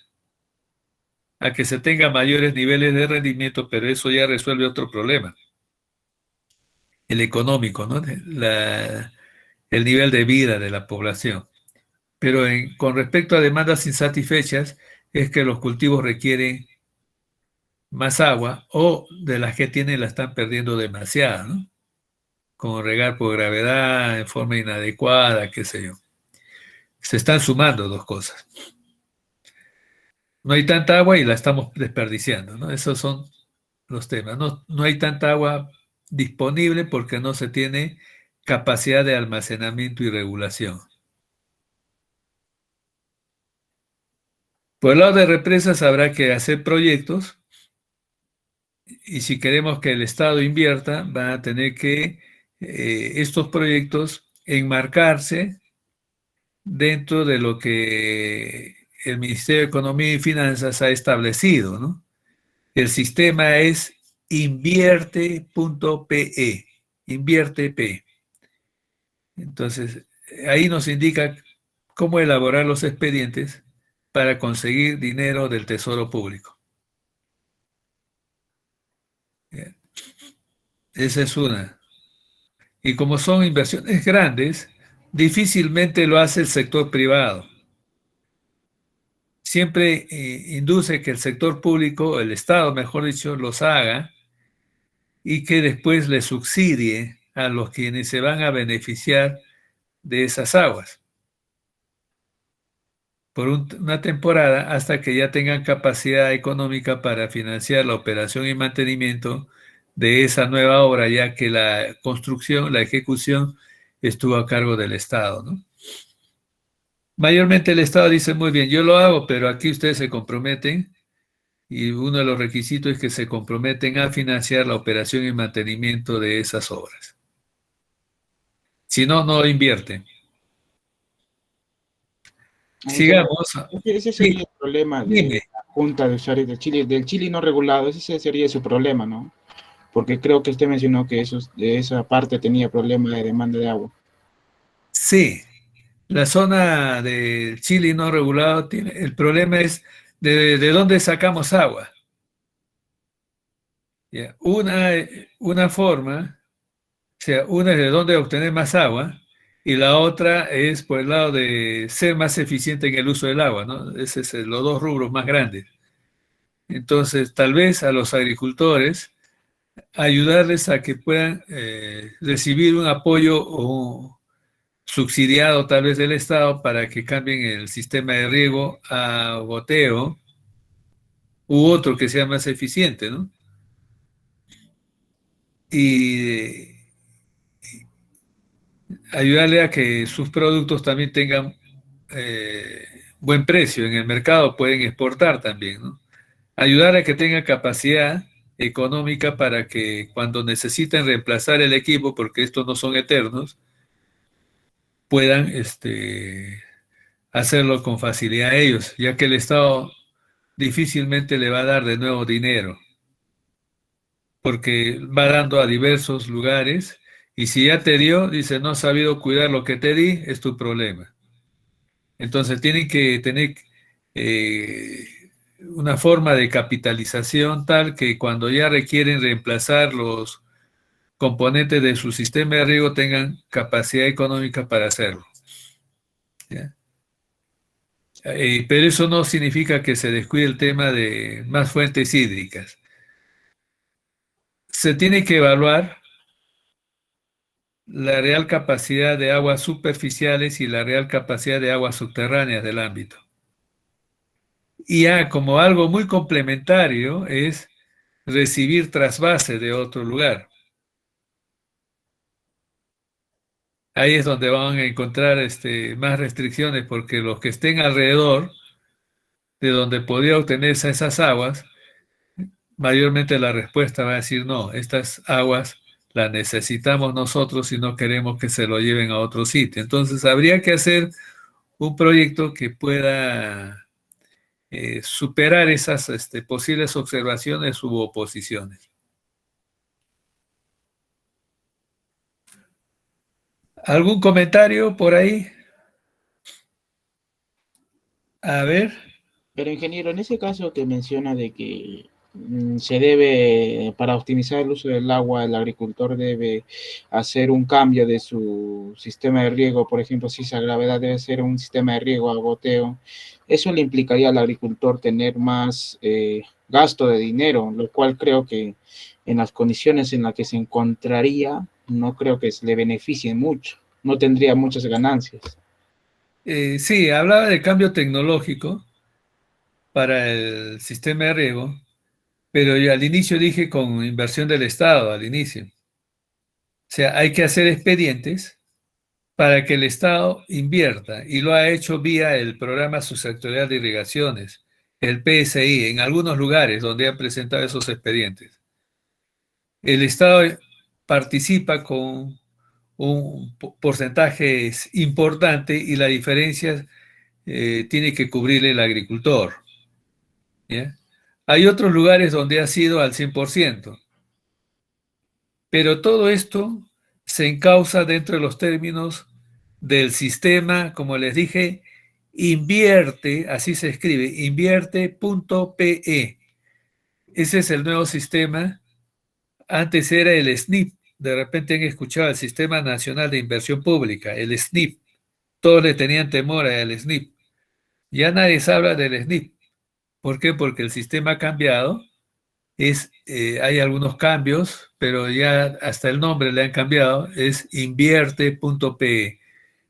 a que se tenga mayores niveles de rendimiento, pero eso ya resuelve otro problema, el económico, ¿no? El nivel de vida de la población. Pero con respecto a demandas insatisfechas, es que los cultivos requieren más agua o de las que tienen la están perdiendo demasiada, ¿no? Como regar por gravedad, en forma inadecuada, qué sé yo. Se están sumando dos cosas. No hay tanta agua y la estamos desperdiciando, ¿no? Esos son los temas. No hay tanta agua disponible porque no se tiene capacidad de almacenamiento y regulación. Por el lado de represas habrá que hacer proyectos y si queremos que el Estado invierta, van a tener que estos proyectos enmarcarse dentro de lo que el Ministerio de Economía y Finanzas ha establecido, ¿no? El sistema es invierte.pe, invierte P. Entonces, ahí nos indica cómo elaborar los expedientes para conseguir dinero del Tesoro Público. Esa es una. Y como son inversiones grandes, difícilmente lo hace el sector privado. Siempre induce que el sector público, el Estado, mejor dicho, los haga y que después le subsidie a los quienes se van a beneficiar de esas aguas por una temporada hasta que ya tengan capacidad económica para financiar la operación y mantenimiento de esa nueva obra, ya que la construcción, la ejecución estuvo a cargo del Estado, ¿no? Mayormente el Estado dice, muy bien, yo lo hago, pero aquí ustedes se comprometen y uno de los requisitos es que se comprometen a financiar la operación y mantenimiento de esas obras. Si no, no invierten. Sigamos. Ese sería Sí, el problema de dime. la Junta de Usuarios de Chile, del Chile no regulado, ese sería su problema, ¿no? Porque creo que usted mencionó que de esa parte tenía problema de demanda de agua. Sí, la zona del Chile no regulado tiene, el problema es de dónde sacamos agua. ¿Ya? Una forma, o sea, una es de dónde obtener más agua y la otra es por el lado de ser más eficiente en el uso del agua, ¿no? Esos son los dos rubros más grandes. Entonces, tal vez a los agricultores ayudarles a que puedan recibir un apoyo o subsidiado tal vez del Estado para que cambien el sistema de riego a goteo u otro que sea más eficiente, ¿no? Y ayudarle a que sus productos también tengan buen precio en el mercado, pueden exportar también, ¿no? Ayudar a que tengan capacidad económica para que cuando necesiten reemplazar el equipo, porque estos no son eternos, puedan hacerlo con facilidad a ellos, ya que el Estado difícilmente le va a dar de nuevo dinero, porque va dando a diversos lugares y si ya te dio, dice, no has sabido cuidar lo que te di, es tu problema. Entonces tienen que tener eh, una forma de capitalización tal que cuando ya requieren reemplazar los componentes de su sistema de riego tengan capacidad económica para hacerlo. ¿Ya? Pero eso no significa que se descuide el tema de más fuentes hídricas. Se tiene que evaluar la real capacidad de aguas superficiales y la real capacidad de aguas subterráneas del ámbito. Y ya como algo muy complementario es recibir trasvase de otro lugar. Ahí es donde van a encontrar más restricciones porque los que estén alrededor de donde podría obtenerse esas aguas, mayormente la respuesta va a decir no, estas aguas las necesitamos nosotros y no queremos que se lo lleven a otro sitio. Entonces habría que hacer un proyecto que pueda superar esas posibles observaciones u oposiciones. ¿Algún comentario por ahí? A ver. Pero ingeniero, en ese caso que menciona de que se debe, para optimizar el uso del agua, el agricultor debe hacer un cambio de su sistema de riego, por ejemplo, si esa gravedad debe ser un sistema de riego a goteo, eso le implicaría al agricultor tener más gasto de dinero, lo cual creo que en las condiciones en las que se encontraría, no creo que le beneficie mucho, no tendría muchas ganancias. Sí, hablaba de cambio tecnológico para el sistema de riego, pero yo al inicio dije con inversión del Estado, al inicio. O sea, hay que hacer expedientes para que el Estado invierta y lo ha hecho vía el Programa Subsectorial de Irrigaciones, el PSI, en algunos lugares donde han presentado esos expedientes. El Estado participa con un porcentaje importante y la diferencia tiene que cubrir el agricultor. ¿Ya? Hay otros lugares donde ha sido al 100%, pero todo esto se encausa dentro de los términos del sistema, como les dije, invierte, así se escribe, invierte.pe. Ese es el nuevo sistema. Antes era el SNIP. De repente han escuchado el Sistema Nacional de Inversión Pública, el SNIP. Todos le tenían temor al SNIP. Ya nadie se habla del SNIP. ¿Por qué? Porque el sistema ha cambiado hay algunos cambios, pero ya hasta el nombre le han cambiado, es invierte.pe.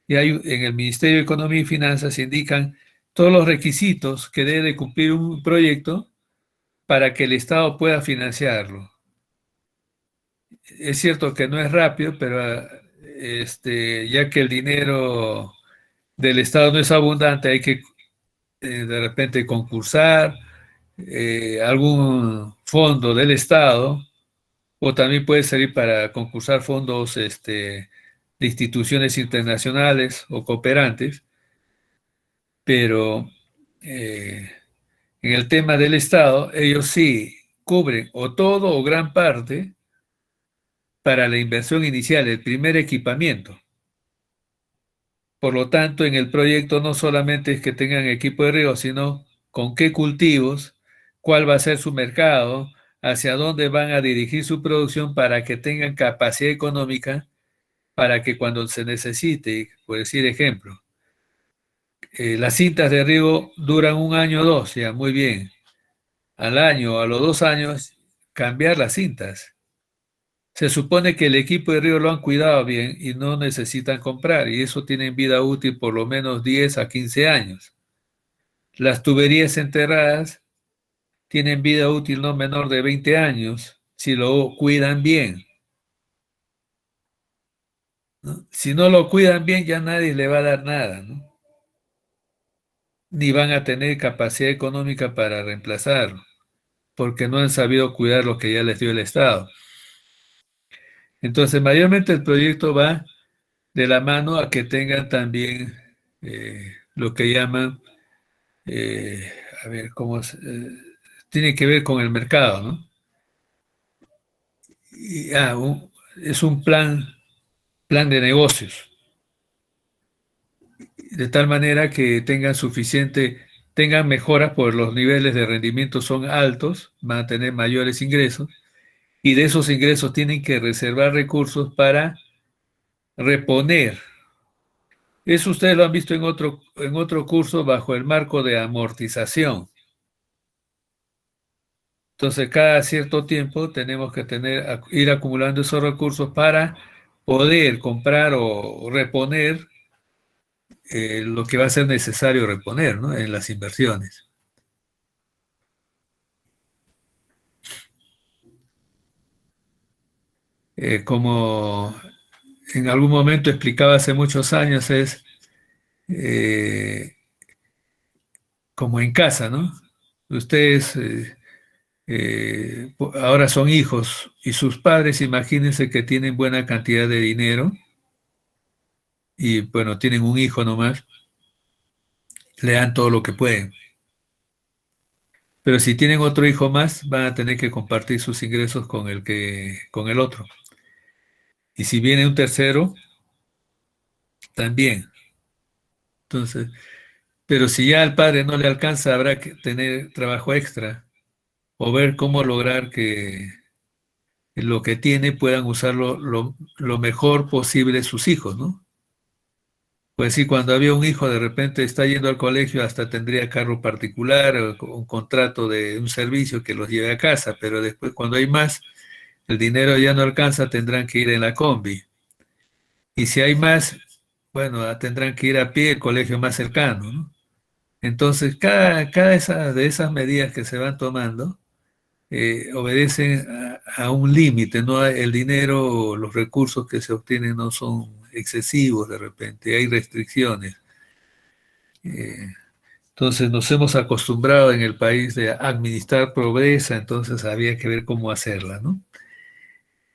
Y en el Ministerio de Economía y Finanzas indican todos los requisitos que debe cumplir un proyecto para que el Estado pueda financiarlo. Es cierto que no es rápido, pero ya que el dinero del Estado no es abundante, hay que de repente concursar algún fondo del Estado, o también puede servir para concursar fondos de instituciones internacionales o cooperantes, pero en el tema del Estado, ellos sí cubren o todo o gran parte para la inversión inicial, el primer equipamiento. Por lo tanto, en el proyecto no solamente es que tengan equipo de riego, sino con qué cultivos, cuál va a ser su mercado, hacia dónde van a dirigir su producción para que tengan capacidad económica, para que cuando se necesite, por decir ejemplo, las cintas de riego duran 1 año o 2, ya muy bien. Al año o a los 2 años, cambiar las cintas. Se supone que el equipo de riego lo han cuidado bien y no necesitan comprar, y eso tiene vida útil por lo menos 10 a 15 años. Las tuberías enterradas tienen vida útil no menor de 20 años si lo cuidan bien, ¿no? Si no lo cuidan bien, ya nadie le va a dar nada, ¿no? Ni van a tener capacidad económica para reemplazarlo, porque no han sabido cuidar lo que ya les dio el Estado. Entonces, mayormente el proyecto va de la mano a que tengan también lo que llaman, a ver, tiene que ver con el mercado, ¿no? Y, es un plan de negocios, de tal manera que tengan mejoras, por los niveles de rendimiento son altos, van a tener mayores ingresos, y de esos ingresos tienen que reservar recursos para reponer. Eso ustedes lo han visto en otro curso bajo el marco de amortización. Entonces, cada cierto tiempo tenemos que ir acumulando esos recursos para poder comprar o reponer lo que va a ser necesario reponer, ¿no?, en las inversiones. Como en algún momento explicaba hace muchos años, es como en casa, ¿no? Ustedes ahora son hijos y sus padres, imagínense que tienen buena cantidad de dinero y, bueno, tienen un hijo nomás, le dan todo lo que pueden. Pero si tienen otro hijo más, van a tener que compartir sus ingresos con el otro. Y si viene un tercero, también. Entonces, pero si ya al padre no le alcanza, habrá que tener trabajo extra o ver cómo lograr que lo que tiene puedan usarlo lo mejor posible sus hijos, ¿no? Pues sí, cuando había un hijo, de repente está yendo al colegio, hasta tendría carro particular o un contrato de un servicio que los lleve a casa, pero después, cuando hay más, el dinero ya no alcanza, tendrán que ir en la combi. Y si hay más, bueno, tendrán que ir a pie al colegio más cercano, ¿no? Entonces, cada de esas medidas que se van tomando obedecen a un límite, ¿no? El dinero, los recursos que se obtienen no son excesivos de repente, hay restricciones. Eh, entonces nos hemos acostumbrado en el país de administrar pobreza, entonces había que ver cómo hacerla, ¿no?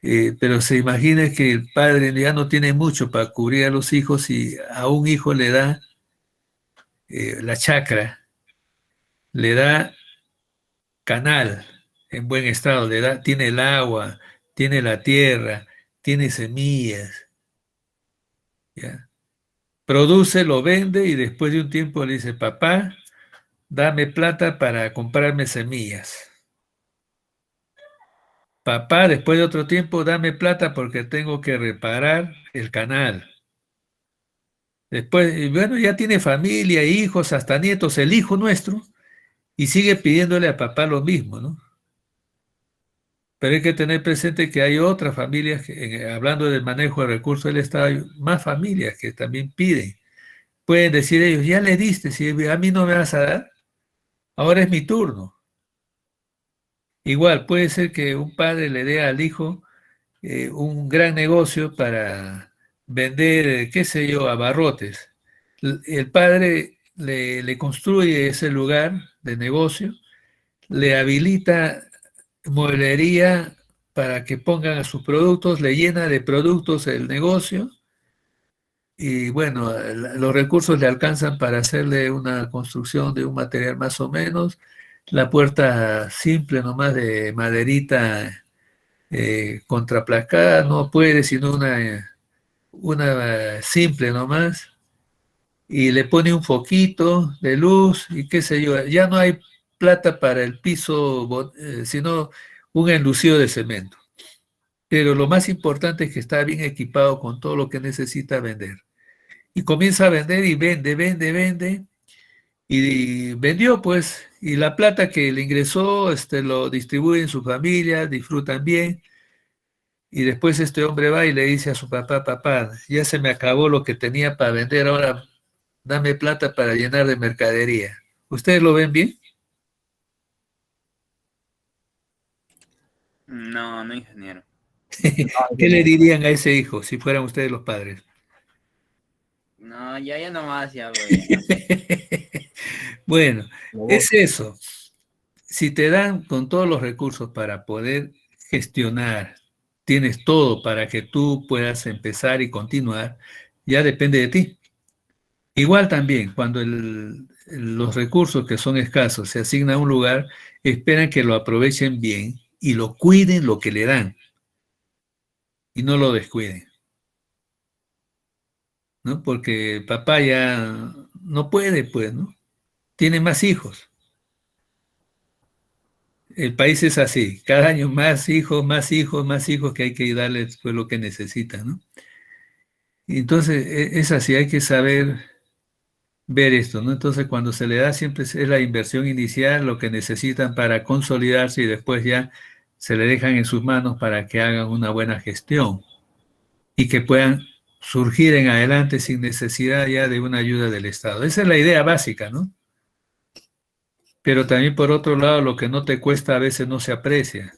Pero se imagina que el padre ya no tiene mucho para cubrir a los hijos y a un hijo le da la chacra, le da canal en buen estado, tiene el agua, tiene la tierra, tiene semillas, ¿ya? Produce, lo vende y después de un tiempo le dice: papá, dame plata para comprarme semillas. Papá, después de otro tiempo, dame plata porque tengo que reparar el canal. Después, y bueno, ya tiene familia, hijos, hasta nietos, el hijo nuestro, y sigue pidiéndole a papá lo mismo, ¿no? Pero hay que tener presente que hay otras familias, hablando del manejo de recursos del Estado, hay más familias que también piden. Pueden decir ellos, ya le diste, si a mí no me vas a dar, ahora es mi turno. Igual, puede ser que un padre le dé al hijo un gran negocio para vender, qué sé yo, abarrotes. El padre le construye ese lugar de negocio, le habilita mueblería para que pongan a sus productos, le llena de productos el negocio y bueno, los recursos le alcanzan para hacerle una construcción de un material más o menos, la puerta simple nomás de maderita contraplacada, no puede sino una simple nomás, y le pone un foquito de luz y qué sé yo, ya no hay plata para el piso, sino un enlucido de cemento. Pero lo más importante es que está bien equipado con todo lo que necesita vender. Y comienza a vender y vende, vende, vende. Y vendió pues, y la plata que le ingresó, lo distribuye en su familia, disfrutan bien. Y después este hombre va y le dice a su papá, papá, ya se me acabó lo que tenía para vender, ahora dame plata para llenar de mercadería. ¿Ustedes lo ven bien? No, no, ingeniero. ¿Qué le dirían a ese hijo si fueran ustedes los padres? No, ya nomás, ya voy. Bueno, Lo voy. es eso. Si te dan con todos los recursos para poder gestionar, tienes todo para que tú puedas empezar y continuar, ya depende de ti. Igual también, cuando los recursos que son escasos se asignan a un lugar, esperan que lo aprovechen bien y lo cuiden lo que le dan y no lo descuiden, ¿no? Porque papá ya no puede, pues, ¿no? Tiene más hijos. El país es así, cada año más hijos, más hijos, más hijos que hay que darles pues lo que necesitan, ¿no? Y entonces es así, hay que saber ver esto, ¿no? Entonces cuando se le da siempre es la inversión inicial, lo que necesitan para consolidarse y después ya se le dejan en sus manos para que hagan una buena gestión y que puedan surgir en adelante sin necesidad ya de una ayuda del Estado. Esa es la idea básica, ¿no? Pero también por otro lado, lo que no te cuesta a veces no se aprecia,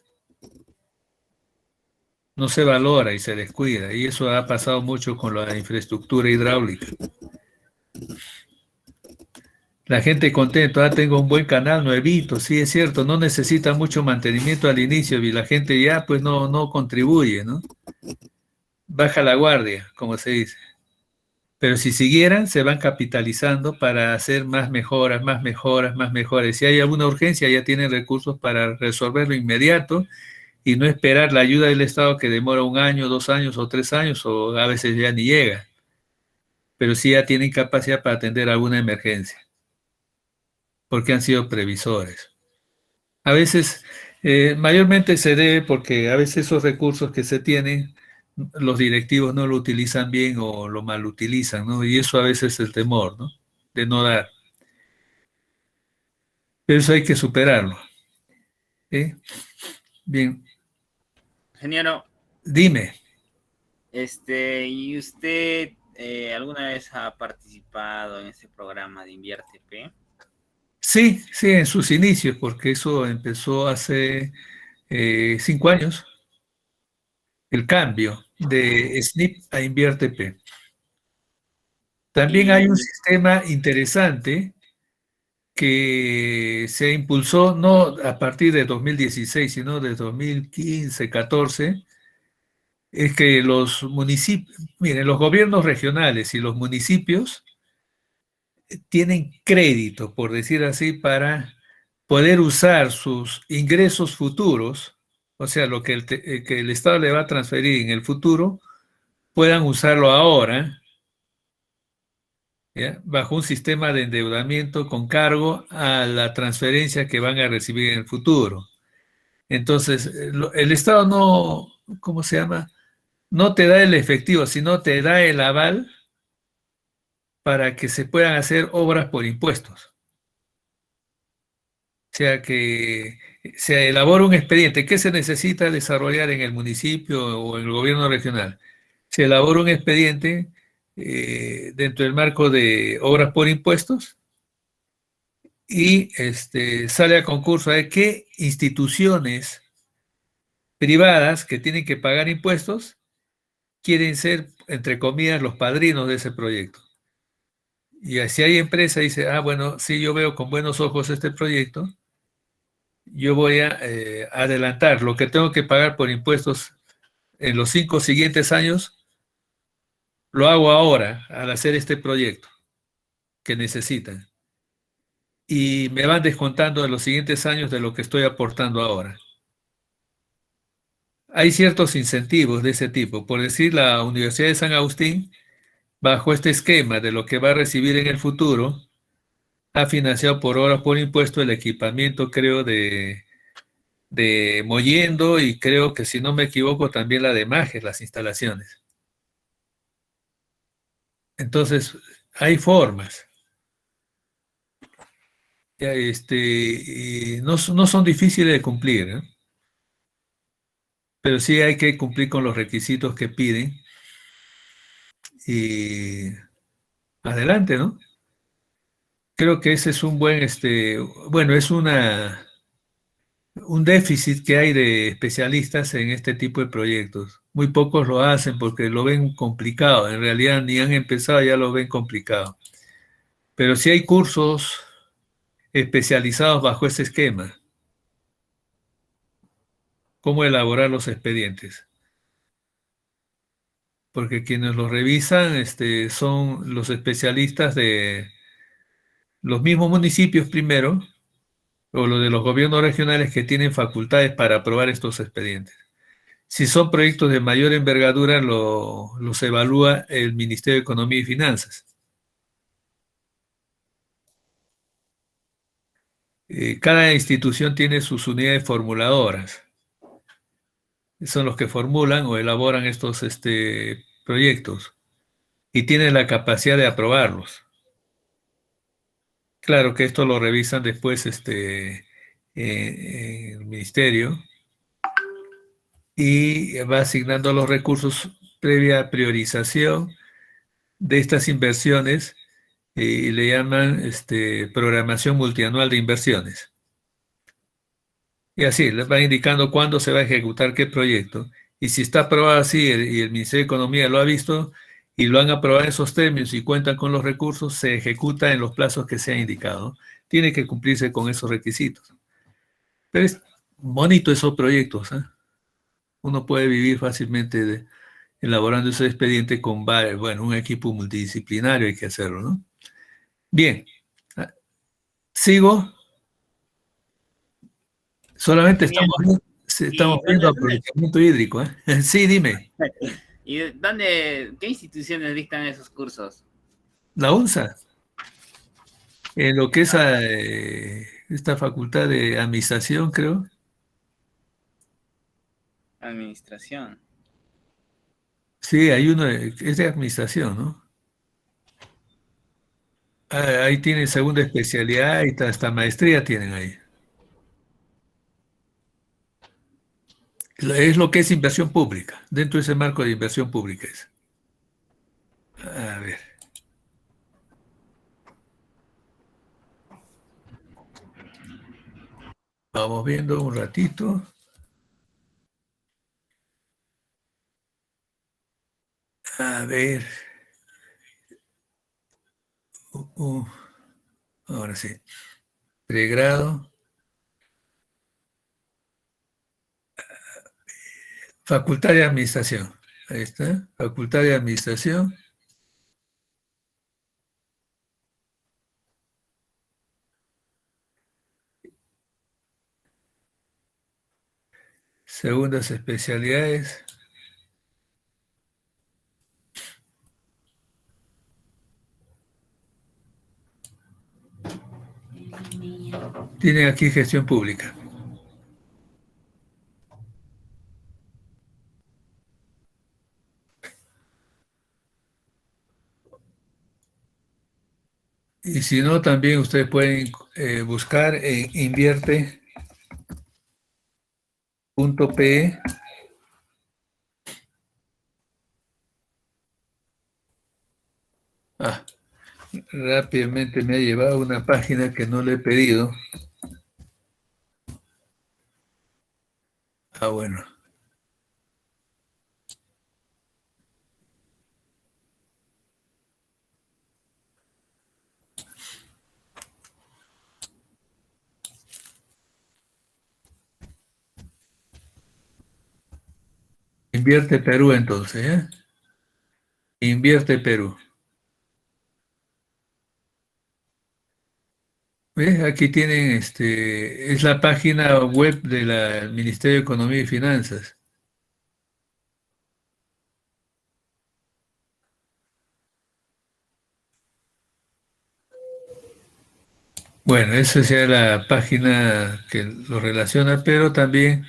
no se valora y se descuida. Y eso ha pasado mucho con la infraestructura hidráulica. La gente contenta, tengo un buen canal nuevito, sí es cierto, no necesita mucho mantenimiento al inicio y la gente ya pues no contribuye, ¿no? Baja la guardia, como se dice. Pero si siguieran, se van capitalizando para hacer más mejoras, más mejoras, más mejoras. Si hay alguna urgencia, ya tienen recursos para resolverlo inmediato y no esperar la ayuda del Estado que demora 1 año, 2 años o 3 años o a veces ya ni llega. Pero sí ya tienen capacidad para atender alguna emergencia, porque han sido previsores. A veces, mayormente se debe porque a veces esos recursos que se tienen, los directivos no lo utilizan bien o lo mal utilizan, ¿no? Y eso a veces es el temor, ¿no? De no dar. Pero eso hay que superarlo. ¿Eh? Bien, Ingeniero, dime. ¿y usted alguna vez ha participado en este programa de Invierte P? Sí, sí, en sus inicios, porque eso empezó hace 5 años, el cambio de SNIP a Invierte P. También hay un Y sistema interesante que se impulsó no a partir de 2016, sino de 2015, 14, es que los municipios, miren, los gobiernos regionales y los municipios tienen crédito, por decir así, para poder usar sus ingresos futuros, o sea, lo que el Estado le va a transferir en el futuro, puedan usarlo ahora, ¿ya? Bajo un sistema de endeudamiento con cargo a la transferencia que van a recibir en el futuro. Entonces, el Estado no, ¿cómo se llama? No te da el efectivo, sino te da el aval para que se puedan hacer obras por impuestos. O sea que Se elabora un expediente. ¿Qué se necesita desarrollar en el municipio o en el gobierno regional? Se elabora un expediente dentro del marco de obras por impuestos y sale a concurso a ver qué instituciones privadas que tienen que pagar impuestos quieren ser, entre comillas, los padrinos de ese proyecto. Y si hay empresa dice, bueno, sí, yo veo con buenos ojos este proyecto, yo voy a adelantar lo que tengo que pagar por impuestos en los 5 siguientes años, lo hago ahora al hacer este proyecto que necesitan. Y me van descontando en los siguientes años de lo que estoy aportando ahora. Hay ciertos incentivos de ese tipo. Por decir, la Universidad de San Agustín, bajo este esquema de lo que va a recibir en el futuro, ha financiado por obras por impuesto el equipamiento, creo, de Mollendo y creo que, si no me equivoco, también la de Majes, las instalaciones. Entonces, hay formas. Ya, y no son difíciles de cumplir, ¿eh? Pero sí hay que cumplir con los requisitos que piden y adelante, ¿no? Creo que ese es un buen, bueno, es un déficit que hay de especialistas en este tipo de proyectos. Muy pocos lo hacen porque lo ven complicado. En realidad ni han empezado, ya lo ven complicado. Pero sí hay cursos especializados bajo ese esquema. Cómo elaborar los expedientes. Porque quienes los revisan son los especialistas de los mismos municipios primero, o los de los gobiernos regionales que tienen facultades para aprobar estos expedientes. Si son proyectos de mayor envergadura, los evalúa el Ministerio de Economía y Finanzas. Cada institución tiene sus unidades formuladoras. Son los que formulan o elaboran estos proyectos y tienen la capacidad de aprobarlos. Claro que esto lo revisan después el ministerio y va asignando los recursos previa priorización de estas inversiones y le llaman programación multianual de inversiones. Y así, les va indicando cuándo se va a ejecutar qué proyecto. Y si está aprobado así y el Ministerio de Economía lo ha visto y lo han aprobado en esos términos y cuentan con los recursos, se ejecuta en los plazos que se ha indicado. Tiene que cumplirse con esos requisitos. Pero es bonito esos proyectos, ¿eh? Uno puede vivir fácilmente elaborando ese expediente con, bueno, un equipo multidisciplinario hay que hacerlo, ¿no? Bien, sigo. Solamente estamos viendo aprovechamiento hídrico, ¿eh? Sí, dime. ¿Y qué instituciones dictan esos cursos? La UNSA, en lo que es esta facultad de administración, creo. Administración. Sí, hay uno, es de administración, ¿no? Ahí tienen segunda especialidad y hasta maestría tienen ahí. Es lo que es inversión pública, dentro de ese marco de inversión pública es. A ver. Vamos viendo un ratito. A ver. Ahora sí. Pregrado. Facultad de Administración. Ahí está. Facultad de Administración. Segundas especialidades. Tienen aquí gestión pública. Y si no, también ustedes pueden buscar invierte punto P. Ah, rápidamente me ha llevado a una página que no le he pedido. Ah, bueno. Invierte Perú entonces, ¿eh? Invierte Perú. ¿Ves? Aquí tienen, es la página web del Ministerio de Economía y Finanzas. Bueno, esa es ya la página que lo relaciona, pero también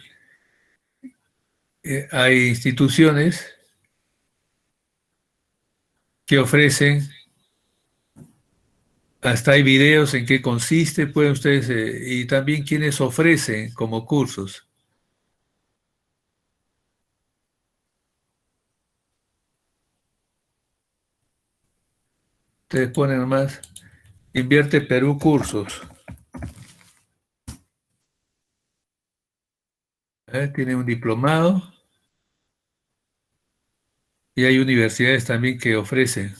hay instituciones que ofrecen, hasta hay videos en qué consiste, pueden ustedes, y también quienes ofrecen como cursos. Ustedes ponen más, Invierte Perú cursos. Tiene un diplomado y hay universidades también que ofrecen.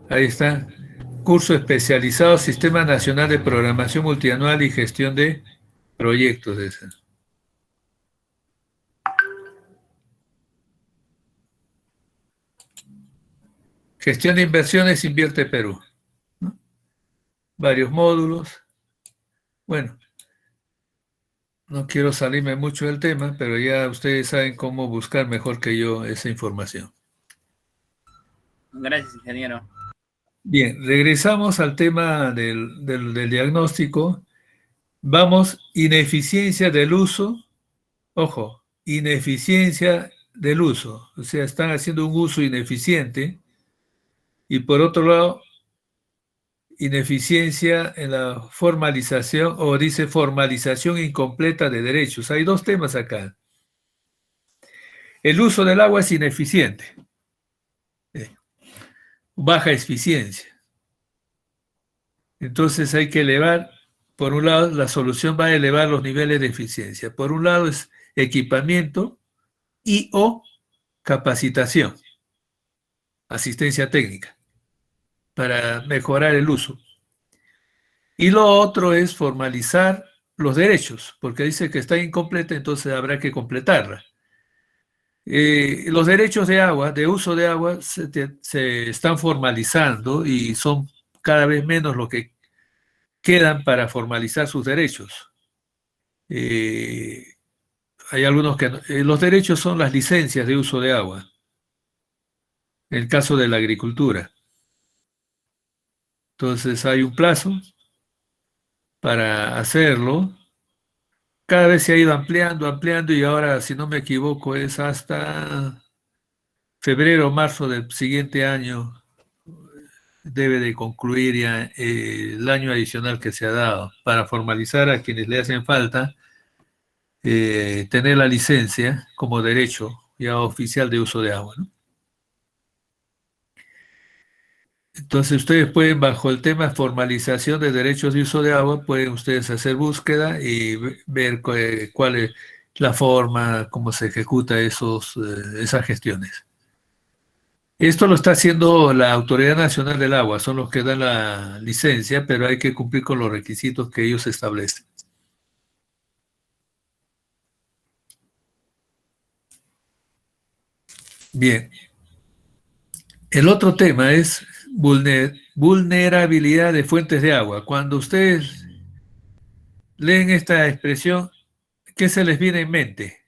Ahí está. Curso especializado, Sistema Nacional de Programación Multianual y Gestión de Proyectos. Ese. Gestión de inversiones, Invierte Perú. ¿No? Varios módulos. Bueno, no quiero salirme mucho del tema, pero ya ustedes saben cómo buscar mejor que yo esa información. Gracias, ingeniero. Bien, regresamos al tema del diagnóstico. Vamos, ineficiencia del uso. Ojo, ineficiencia del uso. O sea, están haciendo un uso ineficiente. Y por otro lado, ineficiencia en la formalización, o dice formalización incompleta de derechos. Hay dos temas acá. El uso del agua es ineficiente, eh, baja eficiencia. Entonces hay que elevar, por un lado, la solución va a elevar los niveles de eficiencia. Por un lado es equipamiento y o capacitación, asistencia técnica, para mejorar el uso. Y lo otro es formalizar los derechos, porque dice que está incompleta, entonces habrá que completarla. Los derechos de agua, de uso de agua, se están formalizando y son cada vez menos lo que quedan para formalizar sus derechos. Eh, Hay algunos que los derechos son las licencias de uso de agua, en el caso de la agricultura. Entonces hay un plazo para hacerlo. Cada vez se ha ido ampliando, ampliando y ahora, si no me equivoco, es hasta febrero o marzo del siguiente año debe de concluir ya el año adicional que se ha dado para formalizar a quienes le hacen falta tener la licencia como derecho ya oficial de uso de agua, ¿no? Entonces ustedes pueden, bajo el tema formalización de derechos de uso de agua, pueden ustedes hacer búsqueda y ver cuál es la forma, cómo se ejecuta esas gestiones. Esto lo está haciendo la Autoridad Nacional del Agua, son los que dan la licencia, pero hay que cumplir con los requisitos que ellos establecen. Bien, el otro tema es vulnerabilidad de fuentes de agua. Cuando ustedes leen esta expresión, ¿qué se les viene en mente?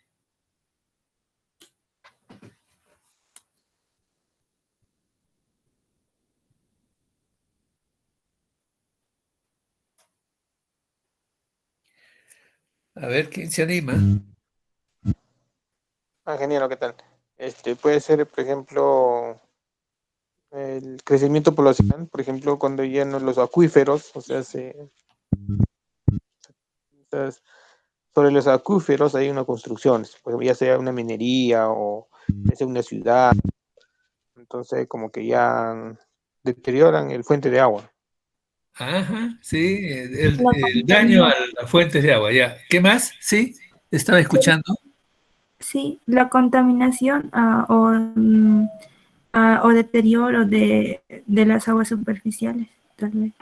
A ver, ¿quién se anima? Ingeniero, ¿qué tal? Puede ser, por ejemplo, el crecimiento poblacional, por ejemplo, cuando llenan los acuíferos, o sea, sobre los acuíferos hay una construcción, pues, ya sea una minería o ya sea una ciudad, entonces como que ya deterioran el fuente de agua. Ajá, sí, La el daño a contaminación. las fuentes de agua, ya. ¿Qué más? Sí, estaba escuchando. Sí, la contaminación o deterioro de las aguas superficiales, tal vez.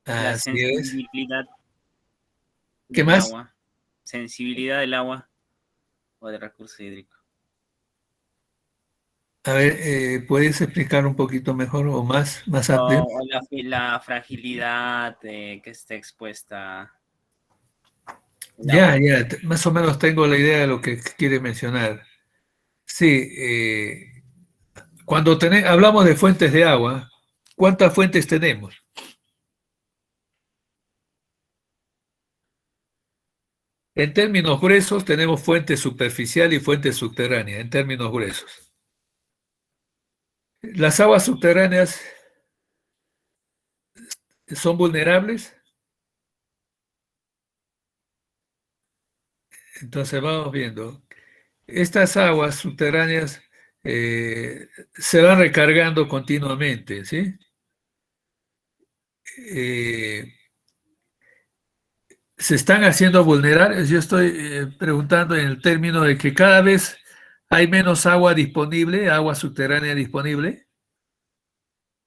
La Así es. sensibilidad ¿Qué del más? agua. Sensibilidad del agua o del recurso hídrico. A ver, ¿puedes explicar un poquito mejor o más amplio? O la fragilidad que esté expuesta el Ya, agua. ya, más o menos tengo la idea de lo que quiere mencionar. Sí, cuando hablamos de fuentes de agua, ¿cuántas fuentes tenemos? En términos gruesos tenemos fuente superficial y fuente subterránea, en términos gruesos. Las aguas subterráneas son vulnerables, entonces vamos viendo. Estas aguas subterráneas se van recargando continuamente, ¿sí? Eh, se están haciendo vulnerables. Yo estoy preguntando en el término de que cada vez hay menos agua disponible, agua subterránea disponible.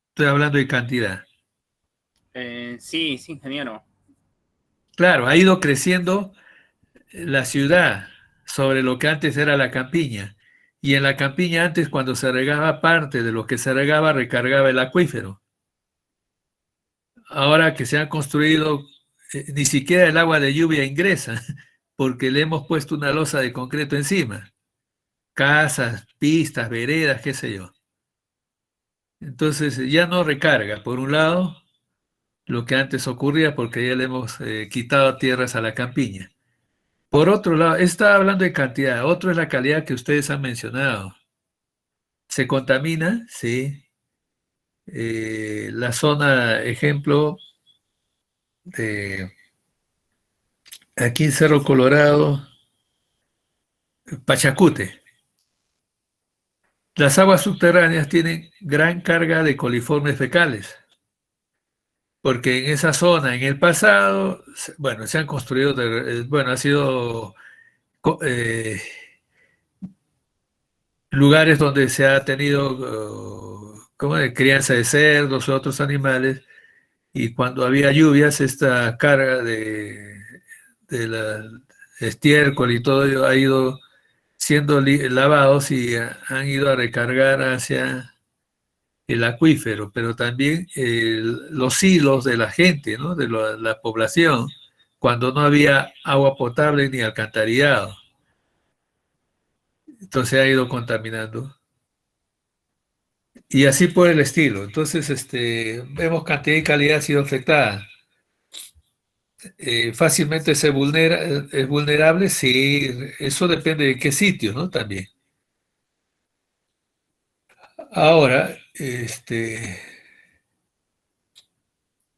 Estoy hablando de cantidad. Sí, sí, ingeniero. Claro, ha ido creciendo la ciudad sobre lo que antes era la campiña. Y en la campiña antes, cuando se regaba parte de lo que se regaba, recargaba el acuífero. Ahora que se han construido, ni siquiera el agua de lluvia ingresa, porque le hemos puesto una losa de concreto encima. Casas, pistas, veredas, qué sé yo. Entonces ya no recarga, por un lado, lo que antes ocurría porque ya le hemos quitado tierras a la campiña. Por otro lado, está hablando de cantidad, otro es la calidad que ustedes han mencionado. Se contamina, sí. La zona, ejemplo, de aquí en Cerro Colorado, Pachacute. Las aguas subterráneas tienen gran carga de coliformes fecales, porque en esa zona, en el pasado, bueno, se han construido, bueno, ha sido eh, lugares donde se ha tenido como de crianza de cerdos u otros animales, y cuando había lluvias, esta carga de la estiércol y todo ello ha ido siendo lavados y han ido a recargar hacia el acuífero, pero también los hilos de la gente, ¿no? De la población, cuando no había agua potable ni alcantarillado. Entonces ha ido contaminando. Y así por el estilo. Entonces, vemos cantidad y calidad ha sido afectada. Fácilmente es vulnerable, sí, eso depende de qué sitio, ¿no? También. Ahora,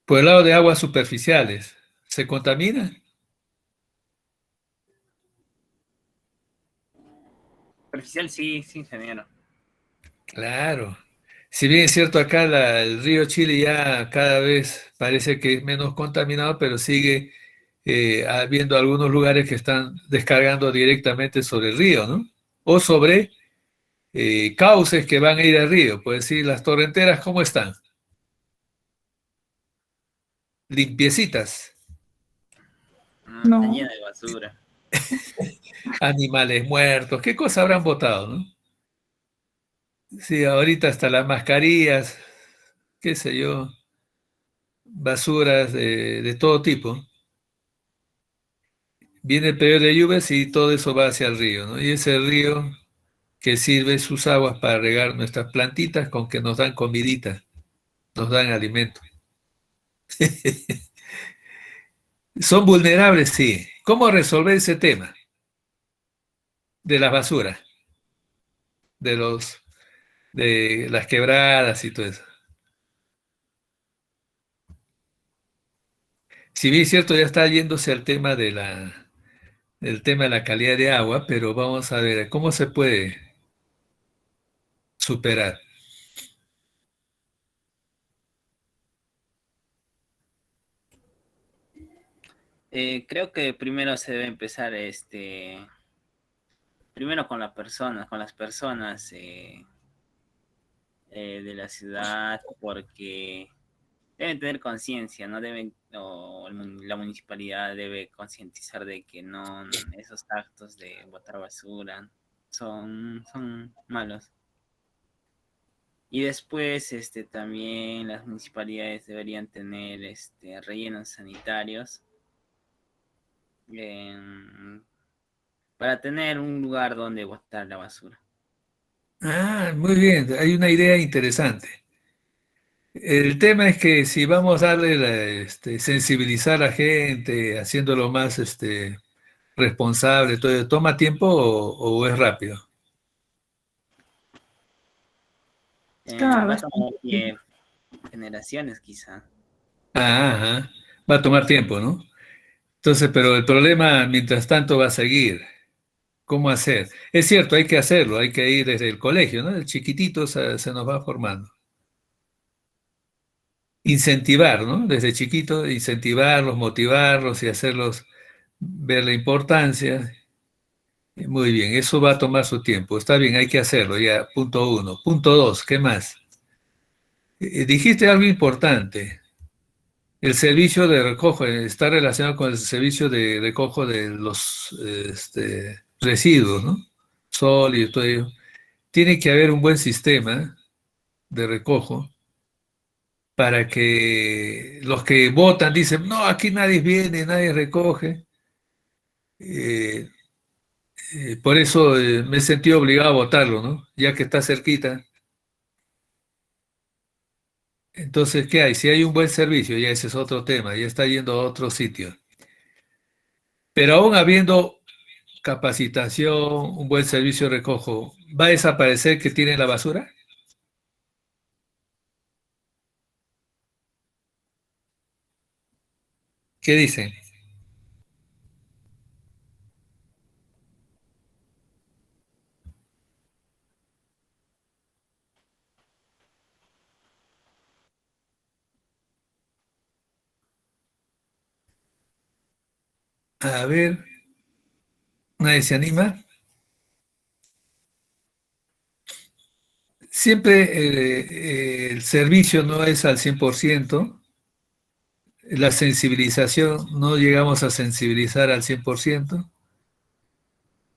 por el lado de aguas superficiales, ¿se contamina? Superficial, sí, sí, ingeniero. Claro. Si bien es cierto, acá el río Chile ya cada vez parece que es menos contaminado, pero sigue habiendo algunos lugares que están descargando directamente sobre el río, ¿no? O sobre cauces que van a ir al río. Pues decir, las torrenteras, ¿cómo están? Limpiecitas. No, está No, llena de basura. Animales muertos, ¿qué cosa habrán botado, no? Sí, ahorita hasta las mascarillas, qué sé yo, basuras de todo tipo. Viene el periodo de lluvias y todo eso va hacia el río, ¿no? Y ese río que sirve sus aguas para regar nuestras plantitas con que nos dan comidita, nos dan alimento. Son vulnerables, sí. ¿Cómo resolver ese tema de las basuras, de las quebradas y todo eso? Si bien es cierto, ya está yéndose al tema del tema de la calidad de agua, pero vamos a ver cómo se puede superar. Creo que primero se debe empezar, primero con las personas de la ciudad, porque deben tener conciencia, ¿no? La municipalidad debe concientizar de que no, esos actos de botar basura son malos. Y después, también las municipalidades deberían tener, rellenos sanitarios, em, para tener un lugar donde botar la basura. Ah, muy bien, hay una idea interesante. El tema es que si vamos a darle sensibilizar a la gente, haciéndolo más responsable, todo, ¿toma tiempo o es rápido? Estaba Va a tomar bastante bien. generaciones quizá. Ah, ajá. Va a tomar tiempo, ¿no? Entonces, pero el problema, mientras tanto, va a seguir. ¿Cómo hacer? Es cierto, hay que hacerlo, hay que ir desde el colegio, ¿no? El chiquitito se nos va formando. Incentivar, ¿no? Desde chiquito, incentivarlos, motivarlos y hacerlos ver la importancia. Muy bien, eso va a tomar su tiempo. Está bien, hay que hacerlo, ya, punto uno. Punto dos, ¿qué más? Dijiste algo importante. El servicio de recojo está relacionado con el servicio de recojo de los residuos, ¿no? Sólidos, todo ello. Tiene que haber un buen sistema de recojo para que los que votan dicen, no, aquí nadie viene, nadie recoge. Eh, por eso me he sentido obligado a votarlo, ¿no? Ya que está cerquita. Entonces, ¿qué hay? Si hay un buen servicio, ya ese es otro tema, ya está yendo a otro sitio. Pero aún habiendo capacitación, un buen servicio de recojo, ¿va a desaparecer que tiene la basura? ¿Qué dicen? A ver, nadie se anima. Siempre el servicio no es al 100%, la sensibilización no llegamos a sensibilizar al 100%,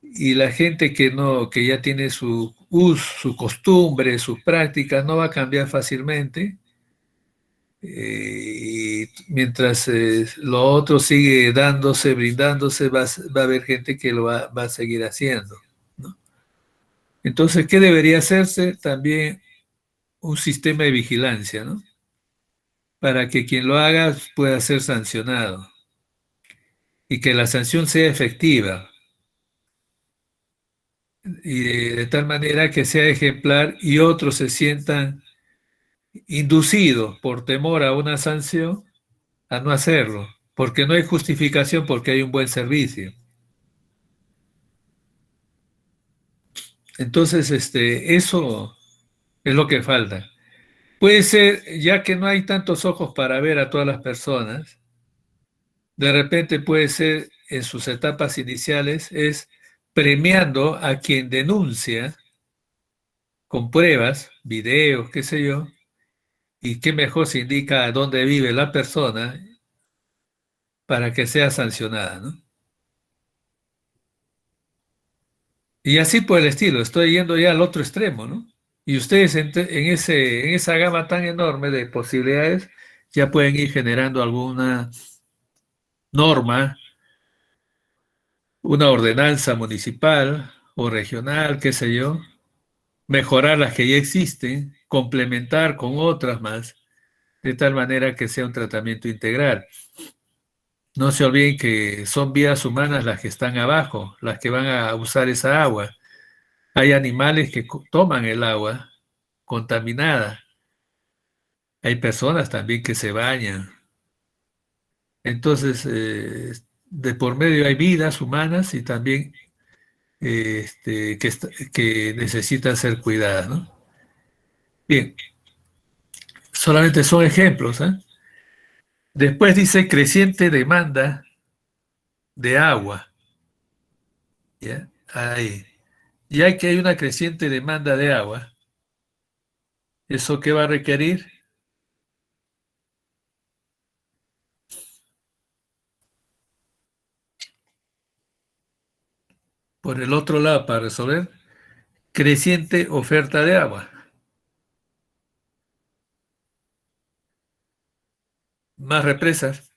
y la gente que no, que ya tiene su uso, su costumbre, sus prácticas, no va a cambiar fácilmente. Y mientras lo otro sigue dándose, brindándose, va a haber gente que va a seguir haciendo, ¿no? Entonces, ¿qué debería hacerse? También un sistema de vigilancia, ¿no? Para que quien lo haga pueda ser sancionado y que la sanción sea efectiva y de tal manera que sea ejemplar y otros se sientan inducidos por temor a una sanción a no hacerlo, porque no hay justificación porque hay un buen servicio. Entonces, eso es lo que falta. Puede ser, ya que no hay tantos ojos para ver a todas las personas, de repente puede ser en sus etapas iniciales, es premiando a quien denuncia con pruebas, videos, qué sé yo, y qué mejor se indica dónde vive la persona para que sea sancionada, ¿no? Y así por el estilo, estoy yendo ya al otro extremo, ¿no? Y ustedes en esa gama tan enorme de posibilidades ya pueden ir generando alguna norma, una ordenanza municipal o regional, qué sé yo, mejorar las que ya existen, complementar con otras más, de tal manera que sea un tratamiento integral. No se olviden que son vidas humanas las que están abajo, las que van a usar esa agua. Hay animales que toman el agua contaminada. Hay personas también que se bañan. Entonces, de por medio hay vidas humanas y también que necesitan ser cuidadas, ¿no? Bien, solamente son ejemplos, ¿eh? Después dice creciente demanda de agua, ¿ya? Ahí. Ya que hay una creciente demanda de agua, ¿eso qué va a requerir? Por el otro lado, para resolver, creciente oferta de agua. Más represas,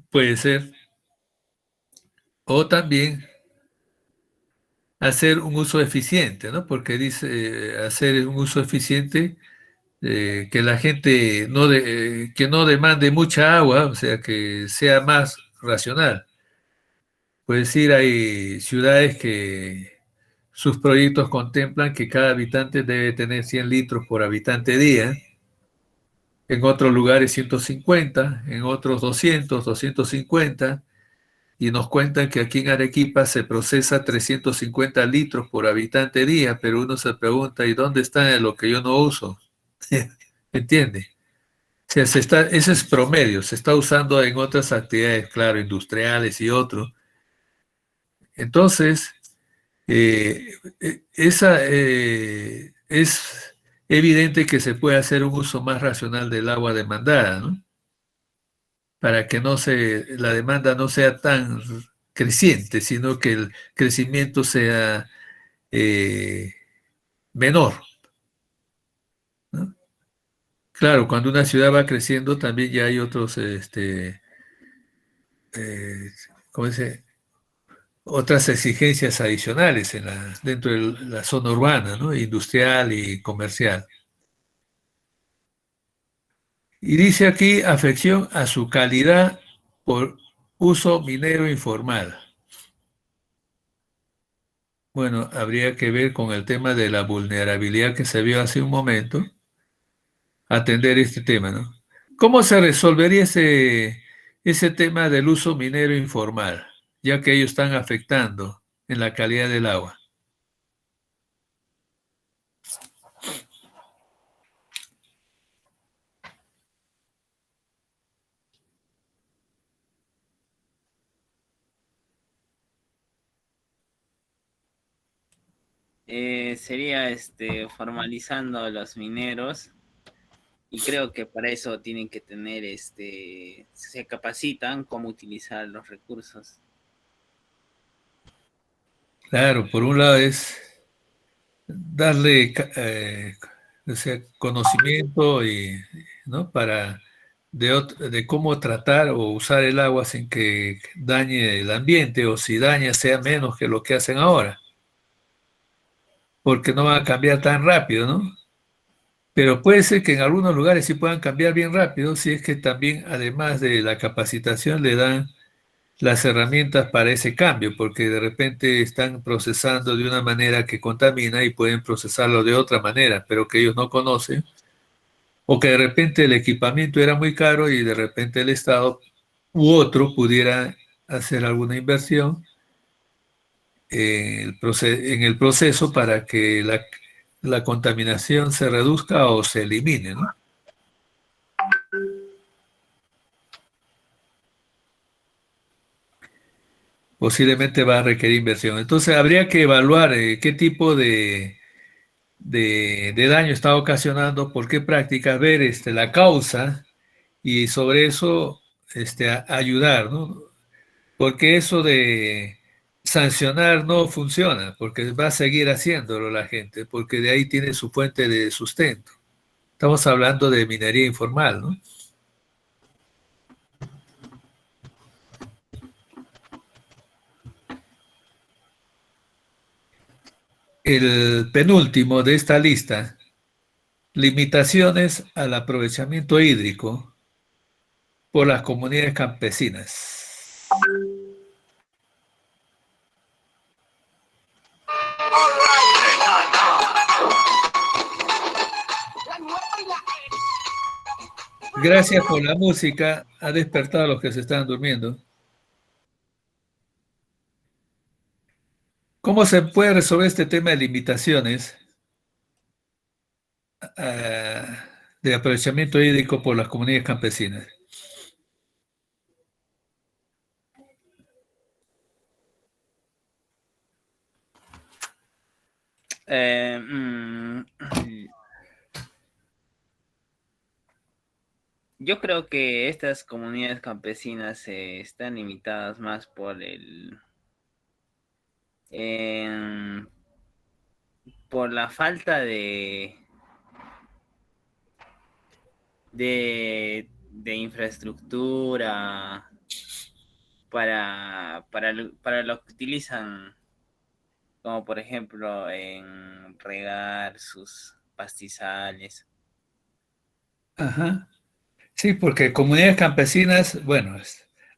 puede ser. O también hacer un uso eficiente, ¿no? Porque dice hacer un uso eficiente, que la gente que no demande mucha agua, o sea, que sea más racional. Puede decir, hay ciudades que sus proyectos contemplan que cada habitante debe tener 100 litros por habitante día, en otros lugares 150, en otros 200, 250, y nos cuentan que aquí en Arequipa se procesa 350 litros por habitante día, pero uno se pregunta, ¿y dónde está lo que yo no uso? ¿Entiende? O sea, ese es promedio, se está usando en otras actividades, claro, industriales y otros. Entonces, es evidente que se puede hacer un uso más racional del agua demandada, ¿no? Para que la demanda no sea tan creciente, sino que el crecimiento sea eh, menor, ¿no? Claro, cuando una ciudad va creciendo también ya hay otros, eh, ¿cómo se dice? Otras exigencias adicionales dentro de la zona urbana, ¿no? Industrial y comercial. Y dice aquí afección a su calidad por uso minero informal. Bueno, habría que ver con el tema de la vulnerabilidad que se vio hace un momento, atender este tema, ¿no? ¿Cómo se resolvería ese tema del uso minero informal, ya que ellos están afectando en la calidad del agua? Sería formalizando a los mineros y creo que para eso tienen que tener se capacitan cómo utilizar los recursos. Claro, por un lado es darle o sea, conocimiento ¿no? De cómo tratar o usar el agua sin que dañe el ambiente, o si daña sea menos que lo que hacen ahora, porque no va a cambiar tan rápido, ¿no? Pero puede ser que en algunos lugares sí puedan cambiar bien rápido, si es que también, además de la capacitación, le dan las herramientas para ese cambio, porque de repente están procesando de una manera que contamina y pueden procesarlo de otra manera, pero que ellos no conocen, o que de repente el equipamiento era muy caro y de repente el Estado u otro pudiera hacer alguna inversión en el proceso para que la contaminación se reduzca o se elimine, ¿no? Posiblemente va a requerir inversión. Entonces habría que evaluar qué tipo de daño está ocasionando, por qué prácticas, ver la causa y sobre eso ayudar, ¿no? Porque eso de sancionar no funciona, porque va a seguir haciéndolo la gente, porque de ahí tiene su fuente de sustento. Estamos hablando de minería informal, ¿no? El penúltimo de esta lista, limitaciones al aprovechamiento hídrico por las comunidades campesinas. Gracias por la música, ha despertado a los que se estaban durmiendo. ¿Cómo se puede resolver este tema de limitaciones de aprovechamiento hídrico por las comunidades campesinas? Eh, mm, yo creo que estas comunidades campesinas están limitadas más em, por la falta de infraestructura para lo que utilizan, como por ejemplo en regar sus pastizales. Ajá. Sí, porque comunidades campesinas, bueno,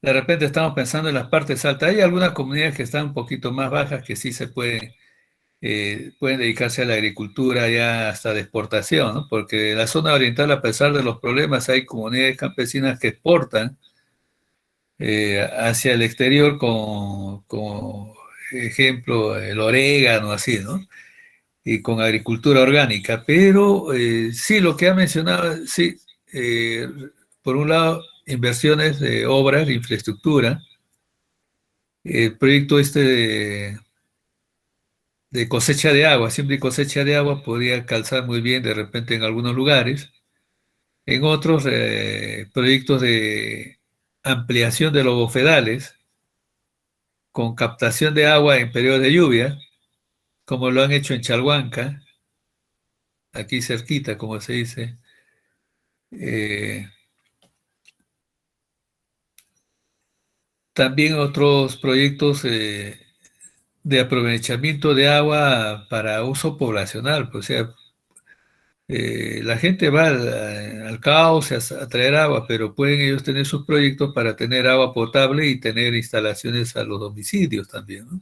de repente estamos pensando en las partes altas. Hay algunas comunidades que están un poquito más bajas que sí se pueden dedicarse a la agricultura ya hasta de exportación, ¿no? Porque en la zona oriental, a pesar de los problemas, hay comunidades campesinas que exportan hacia el exterior con ejemplo, el orégano, así, ¿no? Y con agricultura orgánica. Pero sí, lo que ha mencionado, sí, eh, por un lado, inversiones de obras, de infraestructura, el proyecto este de cosecha de agua, siempre cosecha de agua podría calzar muy bien de repente en algunos lugares, en otros proyectos de ampliación de los bofedales con captación de agua en periodos de lluvia, como lo han hecho en Chalhuanca, aquí cerquita, como se dice. Eh, También otros proyectos de aprovechamiento de agua para uso poblacional, pues, o sea, la gente va al cauce a traer agua, pero pueden ellos tener sus proyectos para tener agua potable y tener instalaciones a los domicilios también, ¿no?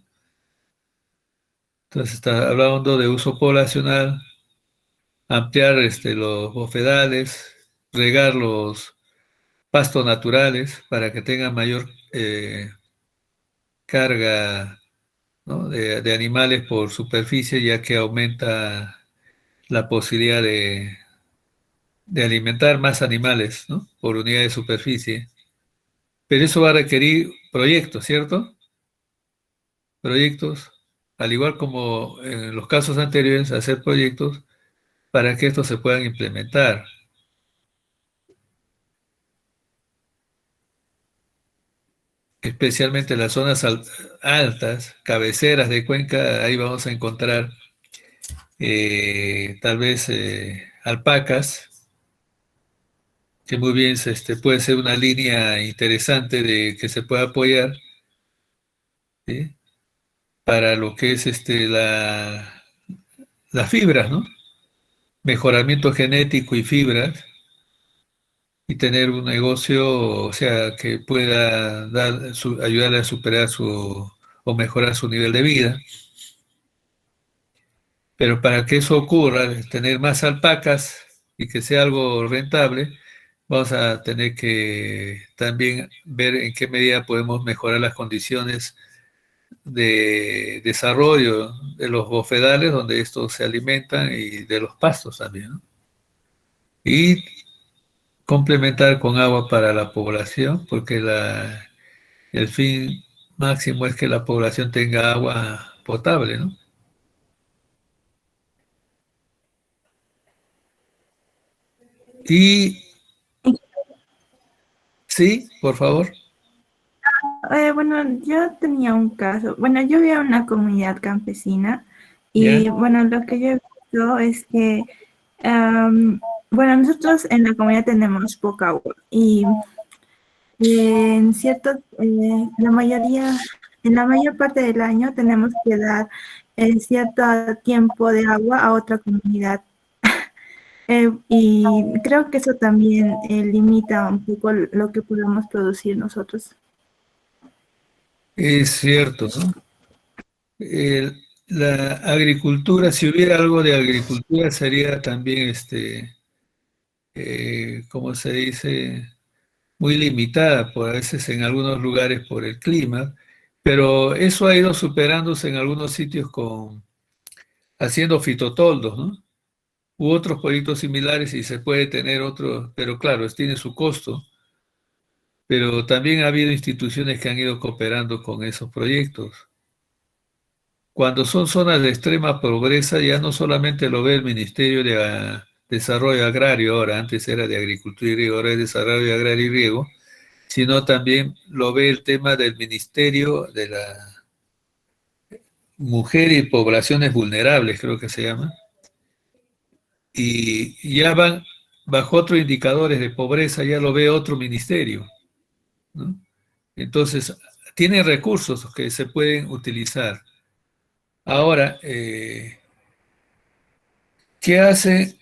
Entonces está hablando de uso poblacional, ampliar los bofedales, regar los pastos naturales para que tengan mayor carga, ¿no? de animales por superficie, ya que aumenta la posibilidad de alimentar más animales, ¿no? por unidad de superficie. Pero eso va a requerir proyectos, ¿cierto? Proyectos, al igual como en los casos anteriores, hacer proyectos para que estos se puedan implementar. Especialmente en las zonas altas, cabeceras de cuenca, ahí vamos a encontrar tal vez alpacas, que muy bien puede ser una línea interesante de que se pueda apoyar, ¿sí? Para lo que es las fibras, ¿no? Mejoramiento genético y fibras, y tener un negocio, o sea, que pueda ayudarle a superar o mejorar su nivel de vida. Pero para que eso ocurra, tener más alpacas y que sea algo rentable, vamos a tener que también ver en qué medida podemos mejorar las condiciones de desarrollo de los bofedales donde estos se alimentan y de los pastos también, ¿no? Y complementar con agua para la población, porque el fin máximo es que la población tenga agua potable, ¿no? Y sí, por favor. Bueno, yo tenía un caso. Bueno, yo vivía en una comunidad campesina ¿Ya? y bueno, lo que yo he visto es que, bueno, nosotros en la comunidad tenemos poca agua y en cierto, la mayoría, en la mayor parte del año tenemos que dar cierto tiempo de agua a otra comunidad. Y creo que eso también limita un poco lo que podemos producir nosotros. Es cierto, ¿no? La agricultura, si hubiera algo de agricultura, sería también ¿cómo se dice? Muy limitada, por a veces en algunos lugares por el clima, pero eso ha ido superándose en algunos sitios haciendo fitotoldos, ¿no? U otros proyectos similares y se puede tener otros, pero claro, tiene su costo, pero también ha habido instituciones que han ido cooperando con esos proyectos. Cuando son zonas de extrema pobreza, ya no solamente lo ve el Ministerio de Desarrollo Agrario, ahora antes era de Agricultura y Riego, ahora es Desarrollo Agrario y Riego, sino también lo ve el tema del Ministerio de la Mujer y Poblaciones Vulnerables, creo que se llama, y ya van bajo otros indicadores de pobreza, ya lo ve otro ministerio, ¿no? Entonces, tiene recursos que se pueden utilizar. Ahora, ¿qué hace?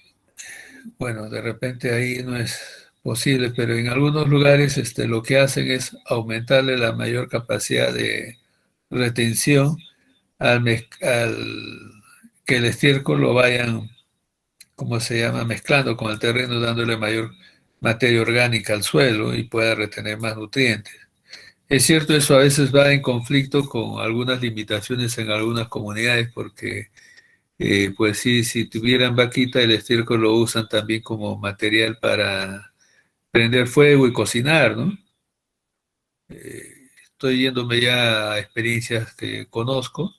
Bueno, de repente ahí no es posible, pero en algunos lugares lo que hacen es aumentarle la mayor capacidad de retención al que el estiércol lo vayan, ¿cómo se llama?, mezclando con el terreno, dándole mayor materia orgánica al suelo y pueda retener más nutrientes. Es cierto, eso a veces va en conflicto con algunas limitaciones en algunas comunidades, porque pues sí, si tuvieran vaquita, el estiércol lo usan también como material para prender fuego y cocinar, ¿no? Estoy yéndome ya a experiencias que conozco,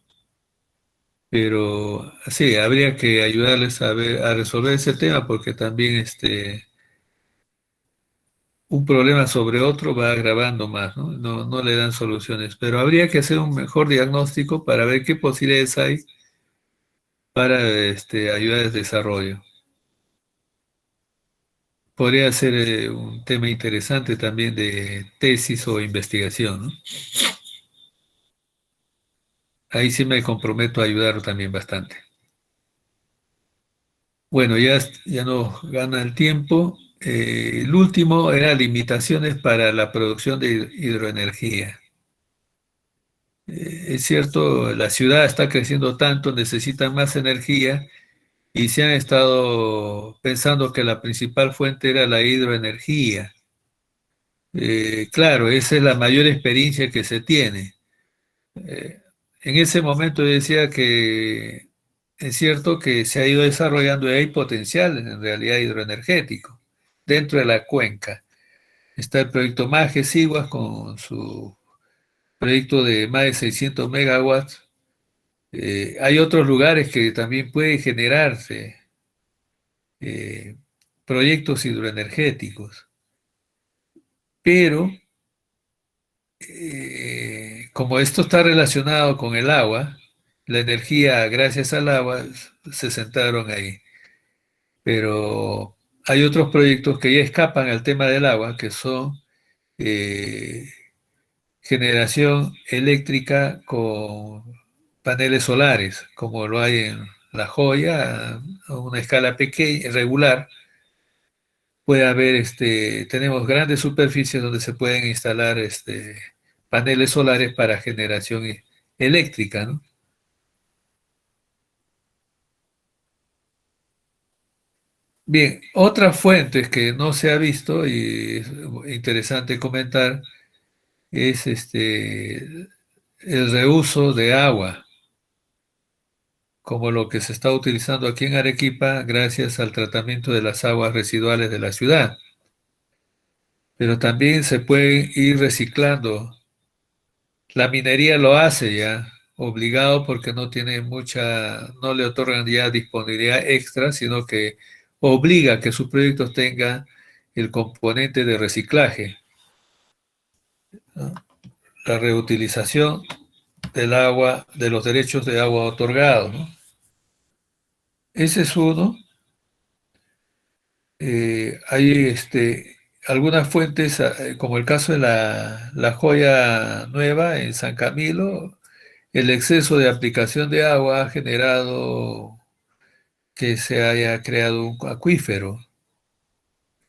pero sí, habría que ayudarles a resolver ese tema, porque también un problema sobre otro va agravando más, ¿no? No le dan soluciones, pero habría que hacer un mejor diagnóstico para ver qué posibilidades hay para ayudar al desarrollo. Podría ser un tema interesante también de tesis o investigación, ¿no? Ahí sí me comprometo a ayudar también bastante. Bueno, ya nos gana el tiempo. El último era limitaciones para la producción de hidroenergía. Es cierto, la ciudad está creciendo tanto, necesita más energía y se han estado pensando que la principal fuente era la hidroenergía. Claro, esa es la mayor experiencia que se tiene. Eh, en ese momento yo decía que es cierto que se ha ido desarrollando y hay potencial en realidad hidroenergético dentro de la cuenca. Está el proyecto Maje Siguas con su proyecto de más de 600 megawatts. Hay otros lugares que también pueden generarse eh, proyectos hidroenergéticos, pero como esto está relacionado con el agua, la energía gracias al agua se centraron ahí. Pero hay otros proyectos que ya escapan al tema del agua, que son eh, generación eléctrica con paneles solares, como lo hay en La Joya, a una escala pequeña, regular. Puede haber, tenemos grandes superficies donde se pueden instalar paneles solares para generación eléctrica, ¿no? Bien, otras fuentes que no se ha visto y es interesante comentar es el reuso de agua, como lo que se está utilizando aquí en Arequipa gracias al tratamiento de las aguas residuales de la ciudad. Pero también se puede ir reciclando. La minería lo hace ya, obligado porque no tiene no le otorgan ya disponibilidad extra, sino que obliga a que sus proyectos tengan el componente de reciclaje, ¿no? La reutilización del agua, de los derechos de agua otorgados, ¿no? Ese es uno. Hay algunas fuentes, como el caso de la Joya Nueva en San Camilo, el exceso de aplicación de agua ha generado que se haya creado un acuífero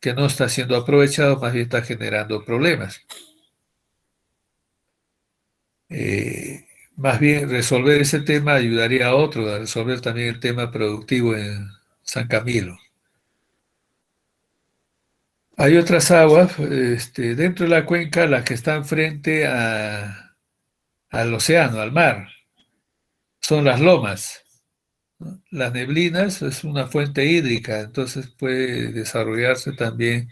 que no está siendo aprovechado, más bien está generando problemas. Más bien resolver ese tema ayudaría a otro, a resolver también el tema productivo en San Camilo. Hay otras aguas dentro de la cuenca, las que están frente al océano, al mar, son las lomas, ¿no? Las neblinas es una fuente hídrica, entonces puede desarrollarse también,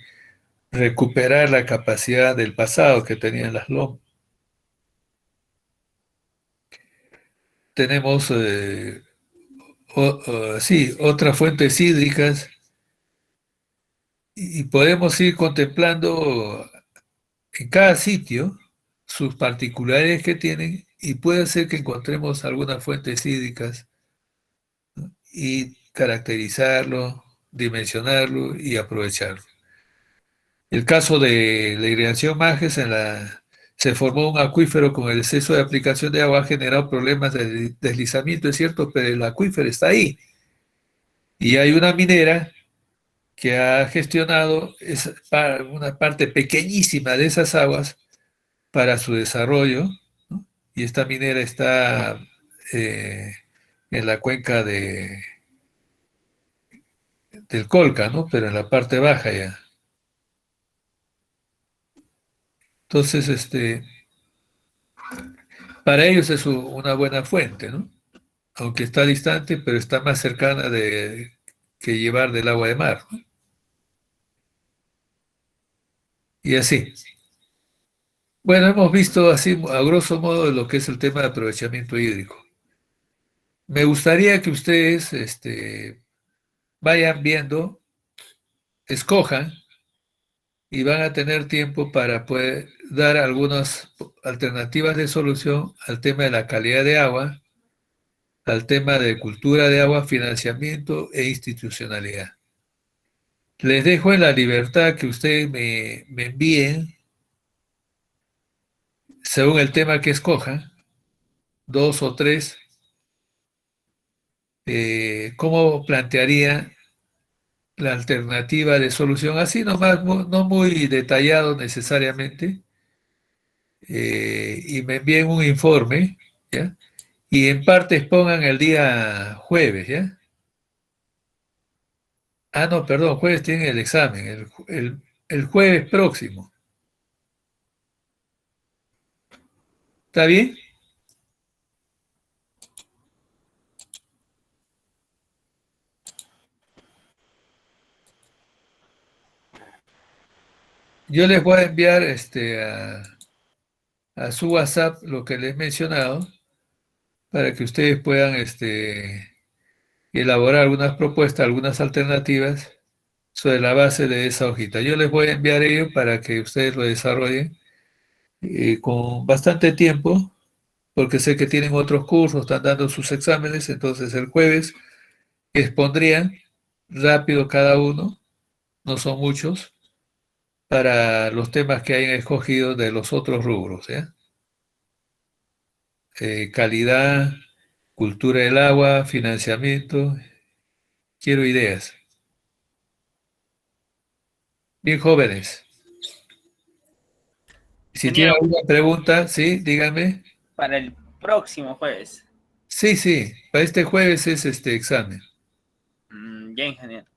recuperar la capacidad del pasado que tenían las lomas. Tenemos, sí, otras fuentes hídricas y podemos ir contemplando en cada sitio sus particularidades que tienen y puede ser que encontremos algunas fuentes hídricas, ¿no? Y caracterizarlo, dimensionarlo y aprovecharlo. El caso de la irrigación Majes se formó un acuífero con el exceso de aplicación de agua, ha generado problemas de deslizamiento, es cierto, pero el acuífero está ahí. Y hay una minera que ha gestionado una parte pequeñísima de esas aguas para su desarrollo, ¿no? Y esta minera está eh, en la cuenca del Colca, ¿no? Pero en la parte baja ya. Entonces, para ellos es una buena fuente, ¿no? Aunque está distante, pero está más cercana que llevar del agua de mar, ¿no? Y así. Bueno, hemos visto así a grosso modo lo que es el tema de aprovechamiento hídrico. Me gustaría que ustedes vayan viendo, escojan y van a tener tiempo para poder dar algunas alternativas de solución al tema de la calidad de agua, al tema de cultura de agua, financiamiento e institucionalidad. Les dejo en la libertad que ustedes me envíen, según el tema que escojan, 2 o 3, cómo plantearía la alternativa de solución, así nomás, no muy detallado necesariamente, y me envíen un informe, ¿ya? Y en partes pongan el día jueves, ¿ya? Ah, no, perdón, jueves tienen el examen, el jueves próximo. ¿Está bien? Yo les voy a enviar a su WhatsApp lo que les he mencionado para que ustedes puedan elaborar algunas propuestas, algunas alternativas sobre la base de esa hojita. Yo les voy a enviar ello para que ustedes lo desarrollen con bastante tiempo, porque sé que tienen otros cursos, están dando sus exámenes, entonces el jueves expondrían rápido cada uno, no son muchos, para los temas que hayan escogido de los otros rubros, ¿ya? Calidad, cultura del agua, financiamiento, quiero ideas. Bien jóvenes. Si tienen Ingeniero, alguna pregunta, sí, díganme. para el próximo jueves. Sí, sí, para este jueves es este examen. Ya, ingeniero.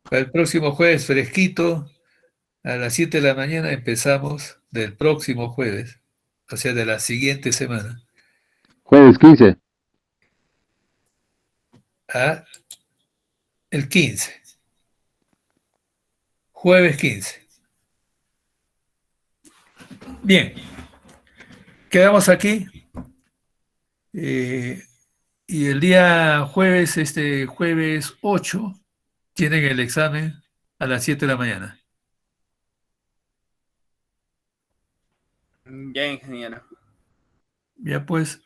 Para el próximo jueves, fresquito, a las 7 de la mañana empezamos del próximo jueves, o sea, de la siguiente semana, Jueves 15. a el 15, jueves 15. Bien, quedamos aquí. Y el día jueves, jueves 8, tienen el examen a las 7 de la mañana. Ya, ingeniero. Ya pues,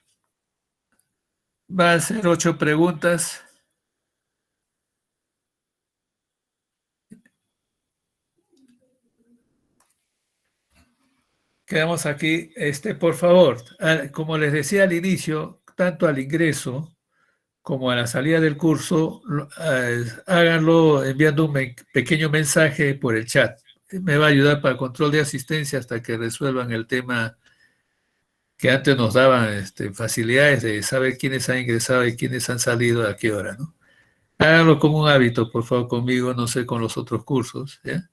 va a ser 8 preguntas. Quedamos aquí. Por favor, como les decía al inicio, tanto al ingreso como a la salida del curso, háganlo enviando un pequeño mensaje por el chat. Me va a ayudar para el control de asistencia hasta que resuelvan el tema que antes nos daban facilidades de saber quiénes han ingresado y quiénes han salido a qué hora, ¿no? Háganlo como un hábito, por favor, conmigo, no sé, con los otros cursos, ¿ya?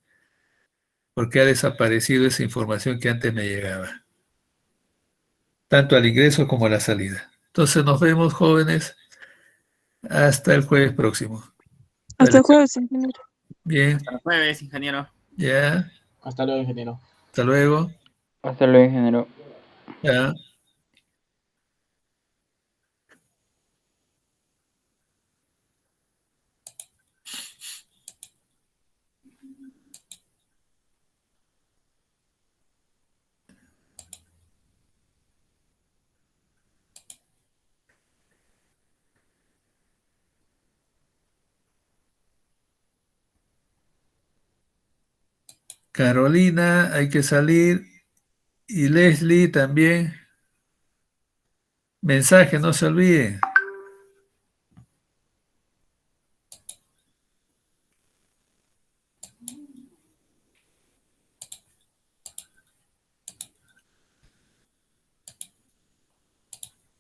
porque ha desaparecido esa información que antes me llegaba, tanto al ingreso como a la salida. Entonces nos vemos, jóvenes, hasta el jueves próximo. Hasta Dale. el jueves, ingeniero. Bien, Hasta el jueves, ingeniero. ya, Hasta luego, ingeniero. hasta luego. Hasta luego, ingeniero. Ya. Carolina, hay que salir. Y Leslie también. Mensaje, no se olviden.